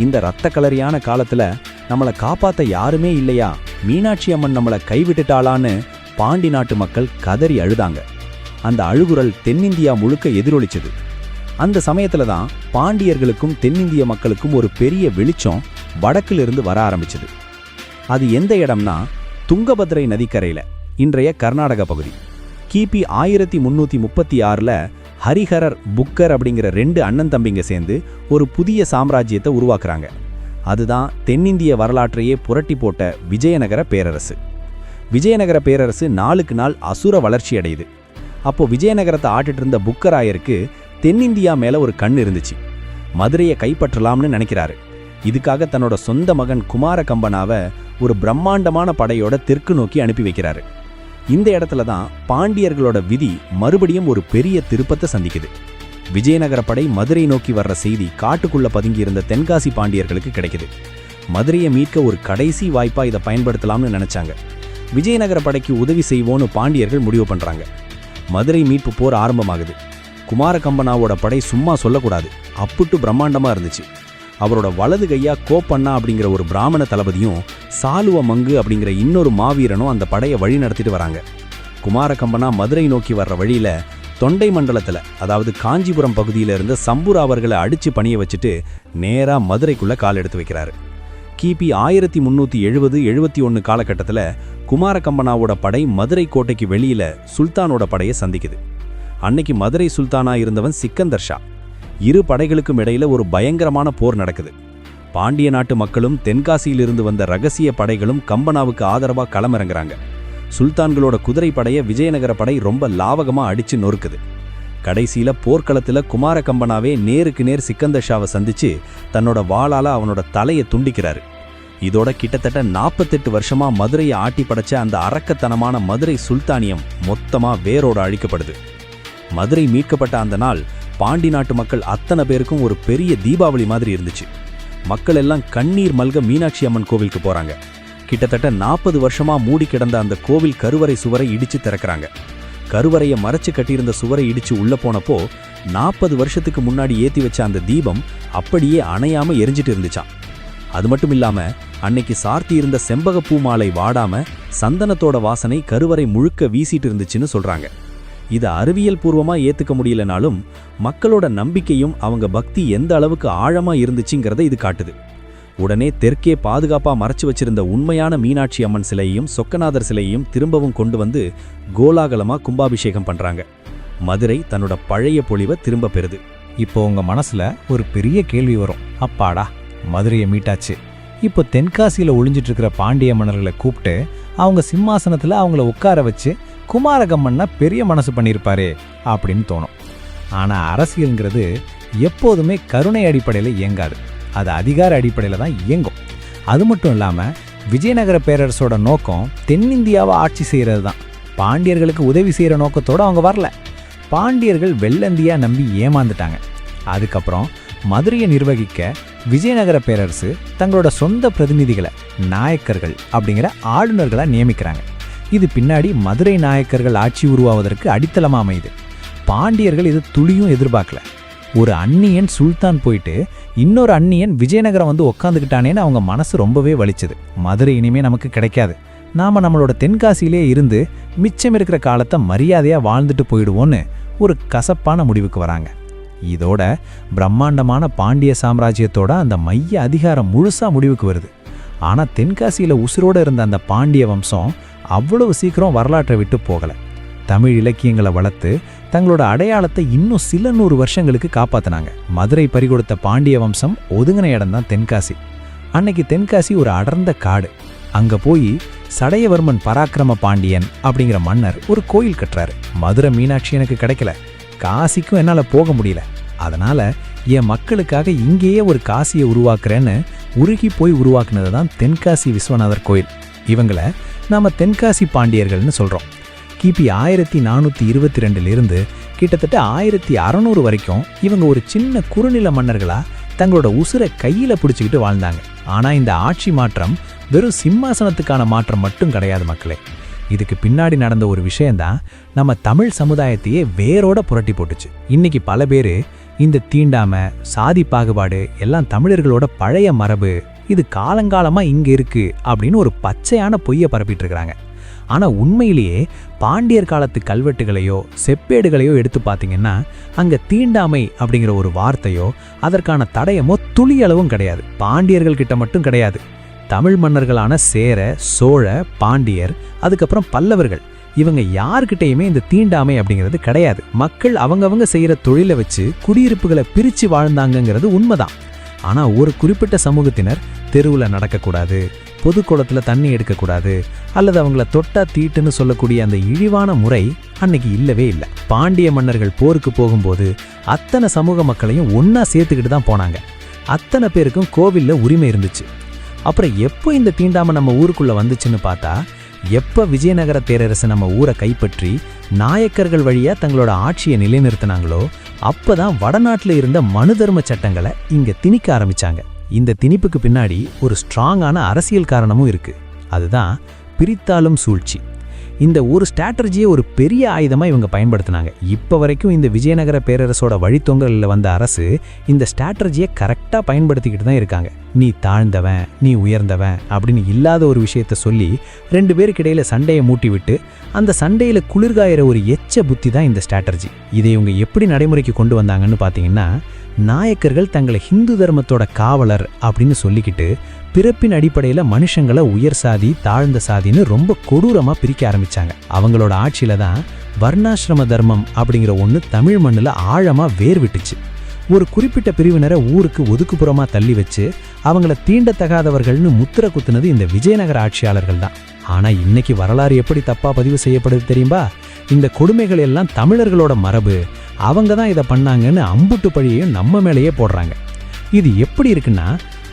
S5: இந்த இரத்த கலரியான காலத்துல நம்மளை காப்பாத்த யாருமே இல்லையா, மீனாட்சி அம்மன் நம்மளை கைவிட்டுட்டாளான்னு பாண்டி நாட்டு மக்கள் கதறி அழுதாங்க. அந்த அழுகுரல் தென்னிந்தியா முழுக்க எதிரொலிச்சது. அந்த சமயத்துல தான் பாண்டியர்களுக்கும் தென்னிந்திய மக்களுக்கும் ஒரு பெரிய வெளிச்சம் வடக்கிலிருந்து வர ஆரம்பிச்சது. அது எந்த இடம்னா துங்கபத்ரை நதிக்கரையில, இன்றைய கர்நாடக பகுதி. கிபி 1336 ஹரிஹரர் புக்கர் அப்படிங்கிற 2 அண்ணன் தம்பிங்க சேர்ந்து ஒரு புதிய சாம்ராஜ்யத்தை உருவாக்குறாங்க. அதுதான் தென்னிந்திய வரலாற்றையே புரட்டி போட்ட விஜயநகர பேரரசு. விஜயநகர பேரரசு நாளுக்கு நாள் அசுர வளர்ச்சி அடையுது. அப்போ விஜயநகரத்தை ஆட்டிட்டு இருந்த புக்கராயருக்கு தென்னிந்தியா மேல ஒரு கண் இருந்துச்சு. மதுரையை கைப்பற்றலாம்னு நினைக்கிறாரு. இதுக்காக தன்னோட சொந்த மகன் குமார கம்பனாவை ஒரு பிரம்மாண்டமான படையோட தெற்கு நோக்கி அனுப்பி வைக்கிறாரு. இந்த இடத்துல தான் பாண்டியர்களோட விதி மறுபடியும் ஒரு பெரிய திருப்பத்தை சந்திக்குது. விஜயநகர படை மதுரை நோக்கி வர்ற செய்தி காட்டுக்குள்ள பதுங்கி இருந்த தென்காசி பாண்டியர்களுக்கு கிடைக்குது. மதுரையை மீட்க ஒரு கடைசி வாய்ப்பா இதை பயன்படுத்தலாம்னு நினைச்சாங்க. விஜயநகர படைக்கு உதவி செய்வோன்னு பாண்டியர்கள் முடிவு பண்றாங்க. மதுரை மீட்பு போர் ஆரம்பமாகுது. குமார கம்பனாவோட படை சும்மா சொல்லக்கூடாது, அப்புட்டு பிரம்மாண்டமா இருந்துச்சு. அவரோட வலது கையா கோப்பண்ணா அப்படிங்கிற ஒரு பிராமண தளபதியும் சாலுவ மங்கு அப்படிங்கிற இன்னொரு மாவீரனும் அந்த படையை வழி நடத்திட்டு வராங்க. குமார கம்பனா மதுரை நோக்கி வர்ற வழியில தொண்டை மண்டலத்துல, அதாவது காஞ்சிபுரம் பகுதியில இருந்த சம்புராவர்களை அடிச்சு பணிய வச்சுட்டு நேரா மதுரைக்குள்ள கால் எடுத்து வைக்கிறாரு. கிபி 1370-71 காலகட்டத்தில் குமார கம்பனாவோட படை மதுரை கோட்டைக்கு வெளியில சுல்தானோட படையை சந்திக்குது. அன்னைக்கு மதுரை சுல்தானா இருந்தவன் சிக்கந்தர் ஷா. இரு படைகளுக்கும் இடையில ஒரு பயங்கரமான போர் நடக்குது. பாண்டிய நாட்டு மக்களும் தென்காசியிலிருந்து வந்த ரகசிய படைகளும் கம்பனாவுக்கு ஆதரவா களமிறங்குறாங்க. சுல்தான்களோட குதிரை படையை விஜயநகர படை ரொம்ப லாவகமா அடிச்சு நொறுக்குது. கடைசியில போர்க்களத்துல குமார கம்பனாவே நேருக்கு நேர் சிக்கந்தர் ஷாவை சந்திச்சு தன்னோட வாளால அவனோட தலையை துண்டிக்கிறாரு. இதோட கிட்டத்தட்ட 48 வருஷமா மதுரையை ஆட்டி படைச்ச அந்த அரக்கத்தனமான மதுரை சுல்தானியம் மொத்தமா வேரோட அழிக்கப்படுது. மதுரை மீட்கப்பட்ட அந்த நாள் பாண்டி நாட்டு மக்கள் அத்தனை பேருக்கும் ஒரு பெரிய தீபாவளி மாதிரி இருந்துச்சு. மக்கள் எல்லாம் கண்ணீர் மல்க மீனாட்சி அம்மன் கோவிலுக்கு போறாங்க. கிட்டத்தட்ட 40 வருஷமா மூடி கிடந்த அந்த கோவில் கருவறை சுவரை இடிச்சு திறக்கிறாங்க. கருவறையை மறைச்சு கட்டியிருந்த சுவரை இடிச்சு உள்ள போனப்போ 40 வருஷத்துக்கு முன்னாடி ஏத்தி வச்ச அந்த தீபம் அப்படியே அணையாம எரிஞ்சிட்டு இருந்துச்சான். அது மட்டும் இல்லாம அன்னைக்கு சார்த்தி இருந்த செம்பக பூ மாலை வாடாம சந்தனத்தோட வாசனை கருவறை முழுக்க வீசிட்டு இருந்துச்சுன்னு சொல்றாங்க. இதை அறிவியல் பூர்வமா ஏத்துக்க முடியலனாலும் மக்களோட நம்பிக்கையும் அவங்க பக்தி எந்த அளவுக்கு ஆழமா இருந்துச்சுங்கிறத இது காட்டுது. உடனே தெற்கே பாதுகாப்பா மறைச்சு வச்சிருந்த உண்மையான மீனாட்சி அம்மன் சிலையையும் சொக்கநாதர் சிலையையும் திரும்பவும் கொண்டு வந்து கோலாகலமா கும்பாபிஷேகம் பண்றாங்க. மதுரை தன்னோட பழைய பொலிவை திரும்ப பெறுது.
S4: இப்போ உங்க மனசுல ஒரு பெரிய கேள்வி வரும், அப்பாடா மதுரையை மீட்டாச்சு, இப்போ தென்காசியில ஒளிஞ்சிட்டு இருக்கிற பாண்டிய மன்னர்களை கூப்பிட்டு அவங்க சிம்மாசனத்துல அவங்கள உட்கார வச்சு குமாரகம்மன்னா பெரிய மனசு பண்ணியிருப்பாரே அப்படின்னு தோணும். ஆனா அரசியல்ங்கிறது எப்போதுமே கருணை அடிப்படையில் இயங்காது, அது அதிகார அடிப்படையில் தான் இயங்கும். அது மட்டும் இல்லாமல் விஜயநகர பேரரசோட நோக்கம் தென்னிந்தியாவை ஆட்சி செய்கிறது தான். பாண்டியர்களுக்கு உதவி செய்கிற நோக்கத்தோடு அவங்க வரல. பாண்டியர்கள் வெள்ளந்தியா நம்பி ஏமாந்துட்டாங்க. அதுக்கப்புறம் மதுரையை நிர்வகிக்க விஜயநகர பேரரசு தங்களோட சொந்த பிரதிநிதிகளை நாயக்கர்கள் அப்படிங்கிற ஆளுநர்களாக நியமிக்கிறாங்க. இது பின்னாடி மதுரை நாயக்கர்கள் ஆட்சி உருவாவதற்கு அடித்தளமாக அமையுது. பாண்டியர்கள் இது துளியும் எதிர்பார்க்கல. ஒரு அந்நியன் சுல்தான் போயிட்டு இன்னொரு அந்நியன் விஜயநகரம் வந்து உக்காந்துக்கிட்டானேன்னு அவங்க மனசு ரொம்பவே வலிச்சுது. மதுரை இனிமே நமக்கு கிடைக்காது, நாம் நம்மளோட தென்காசியிலே இருந்து மிச்சம் இருக்கிற காலத்தை மரியாதையாக வாழ்ந்துட்டு போயிடுவோன்னு ஒரு கசப்பான முடிவுக்கு வராங்க. இதோட பிரம்மாண்டமான பாண்டிய சாம்ராஜ்யத்தோட அந்த மைய அதிகாரம் முழுசாக முடிவுக்கு வருது. ஆனால் தென்காசியில் உசுரோடு இருந்த அந்த பாண்டிய வம்சம் அவ்வளவு சீக்கிரம் வரலாற்றை விட்டு போகலை. தமிழ் இலக்கியங்களை வளர்த்து தங்களோட அடையாளத்தை இன்னும் சில 100 வருஷங்களுக்கு காப்பாற்றினாங்க. மதுரை பறிகொடுத்த பாண்டிய வம்சம் ஒதுங்கின இடம்தான் தென்காசி. அன்னைக்கு தென்காசி ஒரு அடர்ந்த காடு. அங்கே போய் சடையவர்மன் பராக்கிரம பாண்டியன் அப்படிங்கிற மன்னர் ஒரு கோயில் கட்டுறாரு. மதுரை மீனாட்சி எனக்கு கிடைக்கல, காசிக்கும் என்னால் போக முடியல, அதனால் என் மக்களுக்காக இங்கேயே ஒரு காசியை உருவாக்குறேன்னு உருகி போய் உருவாக்குனது தான் தென்காசி விஸ்வநாதர் கோயில். இவங்களை நாம் தென்காசி பாண்டியர்கள்னு சொல்கிறோம். கிபி 1422 கிட்டத்தட்ட 1600 வரைக்கும் இவங்க ஒரு சின்ன குறுநில மன்னர்களாக தங்களோட உசுரை கையில் பிடிச்சிக்கிட்டு வாழ்ந்தாங்க. ஆனால் இந்த ஆட்சி மாற்றம் வெறும் சிம்மாசனத்துக்கான மாற்றம் மட்டும் கிடையாது மக்களே. இதுக்கு பின்னாடி நடந்த ஒரு விஷயந்தான் நம்ம தமிழ் சமுதாயத்தையே வேரோட புரட்டி போட்டுச்சு. இன்னைக்கு பல பேர் இந்த தீண்டாமை, சாதி பாகுபாடு எல்லாம் தமிழர்களோட பழைய மரபு, இது காலங்காலமாக இங்கே இருக்கு அப்படின்னு ஒரு பச்சையான பொய்யை பரப்பிட்டு இருக்கிறாங்க. ஆனால் உண்மையிலேயே பாண்டியர் காலத்து கல்வெட்டுகளையோ செப்பேடுகளையோ எடுத்து பார்த்தீங்கன்னா அங்கே தீண்டாமை அப்படிங்கிற ஒரு வார்த்தையோ அதற்கான தடயமோ துளியளவும் கிடையாது. பாண்டியர்கள் கிட்ட மட்டும் கிடையாது, தமிழ் மன்னர்களான சேர, சோழ, பாண்டியர், அதுக்கப்புறம் பல்லவர்கள், இவங்க யார்கிட்டையுமே இந்த தீண்டாமை அப்படிங்கிறது கிடையாது. மக்கள் அவங்கவங்க செய்கிற தொழிலை வச்சு குடியிருப்புகளை பிரித்து வாழ்ந்தாங்கங்கிறது உண்மைதான். ஆனால் ஒரு குறிப்பிட்ட சமூகத்தினர் தெருவில் நடக்கக்கூடாது, பொது குளத்தில் தண்ணி எடுக்கக்கூடாது, அல்லது அவங்கள தொட்டா தீட்டுன்னு சொல்லக்கூடிய அந்த இழிவான முறை அன்னைக்கு இல்லவே இல்லை. பாண்டிய மன்னர்கள் போருக்கு போகும்போது அத்தனை சமூக மக்களையும் ஒன்றா சேர்த்துக்கிட்டு தான் போனாங்க. அத்தனை பேருக்கும் கோவிலில் உரிமை இருந்துச்சு. அப்புறம் எப்போ இந்த தீண்டாமை நம்ம ஊருக்குள்ளே வந்துச்சுன்னு பார்த்தா, எப்போ விஜயநகர பேரரசு நம்ம ஊரை கைப்பற்றி நாயக்கர்கள் வழியாக தங்களோட ஆட்சியை நிலைநிறுத்தினாங்களோ அப்போ தான் வடநாட்டில் இருந்த மனு தர்ம சட்டங்களை இங்கே திணிக்க ஆரம்பித்தாங்க. இந்த திணிப்புக்கு பின்னாடி ஒரு ஸ்ட்ராங்கான அரசியல் காரணமும் இருக்குது. அதுதான் பிரித்தாளும் சூழ்ச்சி. இந்த ஒரு ஸ்ட்ராட்டஜியை ஒரு பெரிய ஆயுதமாக இவங்க பயன்படுத்தினாங்க. இப்போ வரைக்கும் இந்த விஜயநகர பேரரசோட வழித்தொங்கலில் வந்த அரசு இந்த ஸ்ட்ராட்டஜியை கரெக்டாக பயன்படுத்திக்கிட்டு தான் இருக்காங்க. நீ தாழ்ந்தவன், நீ உயர்ந்தவன் அப்படின்னு இல்லாத ஒரு விஷயத்த சொல்லி 2 பேருக்கு இடையில சண்டையை மூட்டி விட்டு அந்த சண்டையில் குளிர்காயிற ஒரு எச்ச புத்தி தான் இந்த ஸ்ட்ராட்டஜி. இதை இவங்க எப்படி நடைமுறைக்கு கொண்டு வந்தாங்கன்னு பார்த்தீங்கன்னா, நாயக்கர்கள் தங்களை ஹிந்து தர்மத்தோட காவலர் அப்படின்னு சொல்லிக்கிட்டு பிறப்பின் அடிப்படையில் மனுஷங்களை உயர் சாதி, தாழ்ந்த சாதின்னு ரொம்ப கொடூரமாக பிரிக்க ஆரம்பித்தாங்க. அவங்களோட ஆட்சியில் தான் வர்ணாசிரம தர்மம் அப்படிங்கிற ஒன்று தமிழ் மண்ணில் ஆழமாக வேர் விட்டுச்சு. ஒரு குறிப்பிட்ட பிரிவினரை ஊருக்கு ஒதுக்குப்புறமாக தள்ளி வச்சு அவங்கள தீண்டத்தகாதவர்கள்னு முத்திரை குத்துனது இந்த விஜயநகர ஆட்சியாளர்கள் தான். ஆனால் இன்னைக்கு வரலாறு எப்படி தப்பாக பதிவு செய்யப்படுது தெரியுமா? இந்த கொடுமைகள் எல்லாம் தமிழர்களோட மரபு, அவங்க தான் இதை பண்ணாங்கன்னு அம்புட்டு பழியையும் நம்ம மேலேயே போடுறாங்க. இது எப்படி இருக்குன்னா,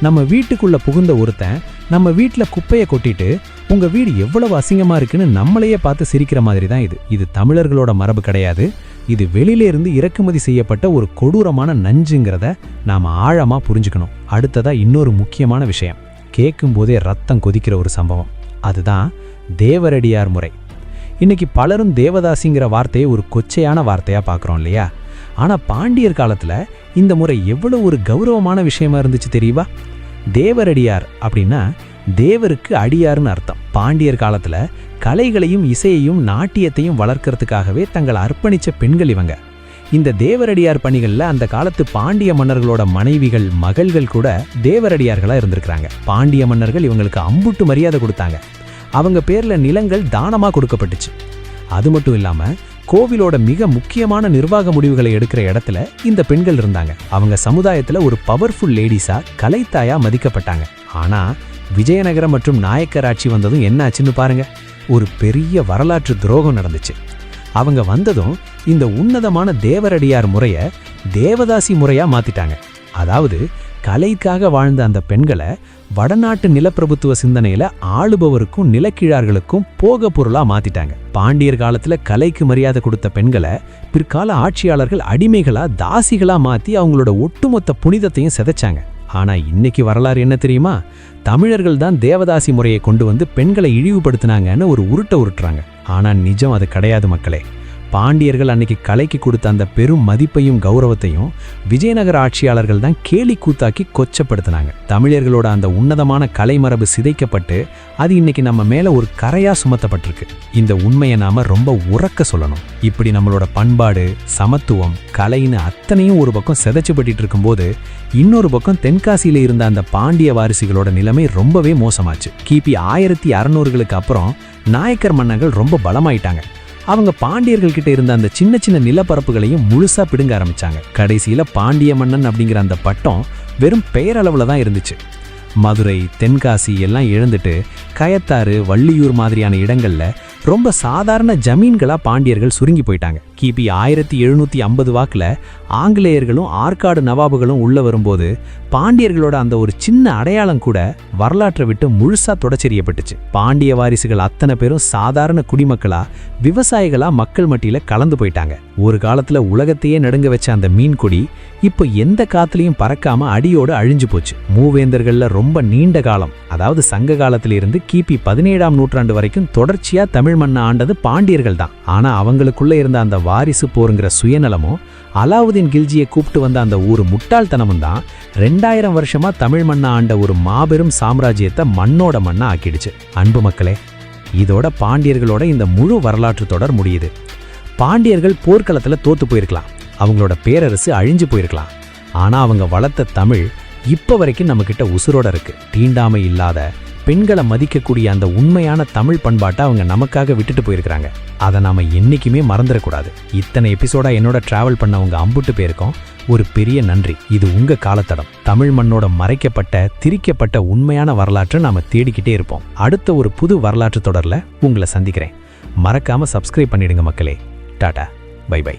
S4: நம்ம வீட்டுக்குள்ளே புகுந்த ஒருத்தன் நம்ம வீட்டில் குப்பையை கொட்டிட்டு உங்கள் வீடு எவ்வளவு அசிங்கமாக இருக்குன்னு நம்மளையே பார்த்து சிரிக்கிற மாதிரி தான் இது. இது தமிழர்களோட மரபு கிடையாது. இது வெளியிலேருந்து இறக்குமதி செய்யப்பட்ட ஒரு கொடூரமான நஞ்சுங்கிறத நாம் ஆழமாக புரிஞ்சுக்கணும். அடுத்ததாக இன்னொரு முக்கியமான விஷயம், கேட்கும்போதே ரத்தம் கொதிக்கிற ஒரு சம்பவம், அதுதான் தேவரடியார் முறை. இன்னைக்கு பலரும் தேவதாசிங்கிற வார்த்தையை ஒரு கொச்சையான வார்த்தையாக பார்க்குறோம் இல்லையா? ஆனால் பாண்டியர் காலத்தில் இந்த முறை எவ்வளோ ஒரு கௌரவமான விஷயமா இருந்துச்சு தெரியுமா? தேவரடியார் அப்படின்னா தேவருக்கு அடியார்னு அர்த்தம். பாண்டியர் காலத்தில் கலைகளையும் இசையையும் நாட்டியத்தையும் வளர்க்கறதுக்காகவே தங்களை அர்ப்பணித்த பெண்கள் இவங்க. இந்த தேவரடியார் பணிகளில் அந்த காலத்து பாண்டிய மன்னர்களோட மனைவிகள், மகள்கள் கூட தேவரடியார்களாக இருந்திருக்கிறாங்க. பாண்டிய மன்னர்கள் இவங்களுக்கு அம்புட்டு மரியாதை கொடுத்தாங்க. அவங்க பேரில் நிலங்கள் தானமாக கொடுக்கப்பட்டுச்சு. அது மட்டும் இல்லாமல் கோவிலோட மிக முக்கியமான நிர்வாக முடிவுகளை எடுக்கிற இடத்துல இந்த பெண்கள் இருந்தாங்க. அவங்க சமுதாயத்தில் ஒரு பவர்ஃபுல் லேடிஸாக, கலைத்தாயாக மதிக்கப்பட்டாங்க. ஆனால் விஜயநகரம் மற்றும் நாயக்கர் ஆட்சி வந்ததும் என்னாச்சுன்னு பாருங்க, ஒரு பெரிய வரலாற்று துரோகம் நடந்துச்சு. அவங்க வந்ததும் இந்த உன்னதமான தேவரடியார் முறையை தேவதாசி முறையாக மாற்றிட்டாங்க. அதாவது கலைக்காக வாழ்ந்த அந்த பெண்களை வடநாட்டு நிலப்பிரபுத்துவ சிந்தனையில ஆளுபவருக்கும் நிலக்கீழார்களுக்கும் போக பொருளா மாத்திட்டாங்க. பாண்டியர் காலத்துல கலைக்கு மரியாதை கொடுத்த பெண்களை பிற்கால ஆட்சியாளர்கள் அடிமைகளா தாசிகளா மாத்தி அவங்களோட ஒட்டுமொத்த புனிதத்தையும் சிதைச்சாங்க. ஆனா இன்னைக்கு வரலாறு என்ன தெரியுமா? தமிழர்கள் தான் தேவதாசி முறையை கொண்டு வந்து பெண்களை இழிவுபடுத்தினாங்கன்னு ஒரு உருட்டுறாங்க. ஆனா நிஜம் அது கிடையாது மக்களே. பாண்டியர்கள் அன்னைக்கு கலைக்கு கொடுத்த அந்த பெரும் மதிப்பையும் கௌரவத்தையும் விஜயநகர ஆட்சியாளர்கள் தான் கேலி கூத்தாக்கி கொச்சப்படுத்தினாங்க. தமிழர்களோட அந்த உன்னதமான கலைமரபு சிதைக்கப்பட்டு அது இன்னைக்கு நம்ம மேல ஒரு கரையா சுமத்தப்பட்டிருக்கு. இந்த உண்மையை நாம ரொம்ப உறக்க சொல்லணும். இப்படி நம்மளோட பண்பாடு, சமத்துவம், கலைன்னு அத்தனையும் ஒரு பக்கம் சிதைச்சுப்பட்டு இருக்கும்போது இன்னொரு பக்கம் தென்காசியில இருந்த அந்த பாண்டிய வாரிசுகளோட நிலைமை ரொம்பவே மோசமாச்சு. கிபி 1600களுக்கு அப்புறம் நாயக்கர் மன்னர்கள் ரொம்ப பலமாயிட்டாங்க. அவங்க பாண்டியர்கள் கிட்ட இருந்த அந்த சின்ன சின்ன நிலப்பரப்புகளையும் முழுசா பிடுங்க ஆரம்பிச்சாங்க. கடைசியில பாண்டிய மன்னன் அப்படிங்கிற அந்த பட்டம் வெறும் பெயரளவுல தான் இருந்துச்சு. மதுரை, தென்காசி எல்லாம் இழந்துட்டு கயத்தாறு, வள்ளியூர் மாதிரியான இடங்கள்ல ரொம்ப சாதாரண ஜமீன்களா பாண்டியர்கள் சுருங்கி போயிட்டாங்க. கிபி 1750 வாக்குல ஆங்கிலேயர்களும் ஆற்காடு நவாபுகளும் உள்ள வரும்போது பாண்டியர்களோட அந்த ஒரு சின்ன அடையாளம் கூட வரலாற்றை விட்டு முழுசா தொடச்செறியப்பட்டுச்சு. பாண்டிய வாரிசுகள் அத்தனை பேரும் சாதாரண குடிமக்களா, விவசாயிகளா மக்கள் மட்டியில கலந்து போயிட்டாங்க. ஒரு காலத்துல உலகத்தையே நடுங்க வச்ச அந்த மீன் கொடி இப்போ எந்த காத்துலயும் பறக்காம அடியோடு அழிஞ்சு போச்சு. மூவேந்தர்கள்ல ரொம்ப நீண்ட காலம், அதாவது சங்க காலத்துல இருந்து கிபி 17ஆம் நூற்றாண்டு வரைக்கும் தொடர்ச்சியா தமிழ் மண்ணை ஆண்டது பாண்டியர்கள் தான். ஆனா அவங்களுக்குள்ள இருந்த அந்த வாரிசு போருங்கிற சுயநலமும் அலாவுதீன் கில்ஜியை கூப்பிட்டு வந்த அந்த ஒரு முட்டாள்தனமும் தான் 2000 வருஷமா தமிழ் மண்ணை ஆண்ட ஒரு மாபெரும் சாம்ராஜ்யத்தை மண்ணோட மண்ணா ஆக்கிடுச்சு. அன்பு மக்களே, இதோட பாண்டியர்களோட இந்த முழு வரலாற்று தொடர் முடியுது. பாண்டியர்கள் போர்க்களத்துல தோத்து போயிருக்கலாம், அவங்களோட பேரரசு அழிஞ்சு போயிருக்கலாம். ஆனா அவங்க வளர்த்த தமிழ் இப்ப வரைக்கும் நம்ம கிட்ட உசுரோட இருக்கு. தீண்டாமை இல்லாத, பெண்களை மதிக்கக்கூடிய அந்த உண்மையான தமிழ் பண்பாட்டை அவங்க நமக்காக விட்டுட்டு போயிருக்கிறாங்க. அதை நாம என்னைக்குமே மறந்துடக்கூடாது. இத்தனை எபிசோடா என்னோட டிராவல் பண்ணவங்க அம்புட்டு பேருக்கும் ஒரு பெரிய நன்றி. இது உங்க காலத்தடம். தமிழ் மண்ணோட மறைக்கப்பட்ட, திரிக்கப்பட்ட உண்மையான வரலாற்றை நாம தேடிக்கிட்டே இருப்போம். அடுத்த ஒரு புது வரலாற்று தொடர்ல உங்களை சந்திக்கிறேன். மறக்காம சப்ஸ்கிரைப் பண்ணிடுங்க மக்களே. Tata, bye by.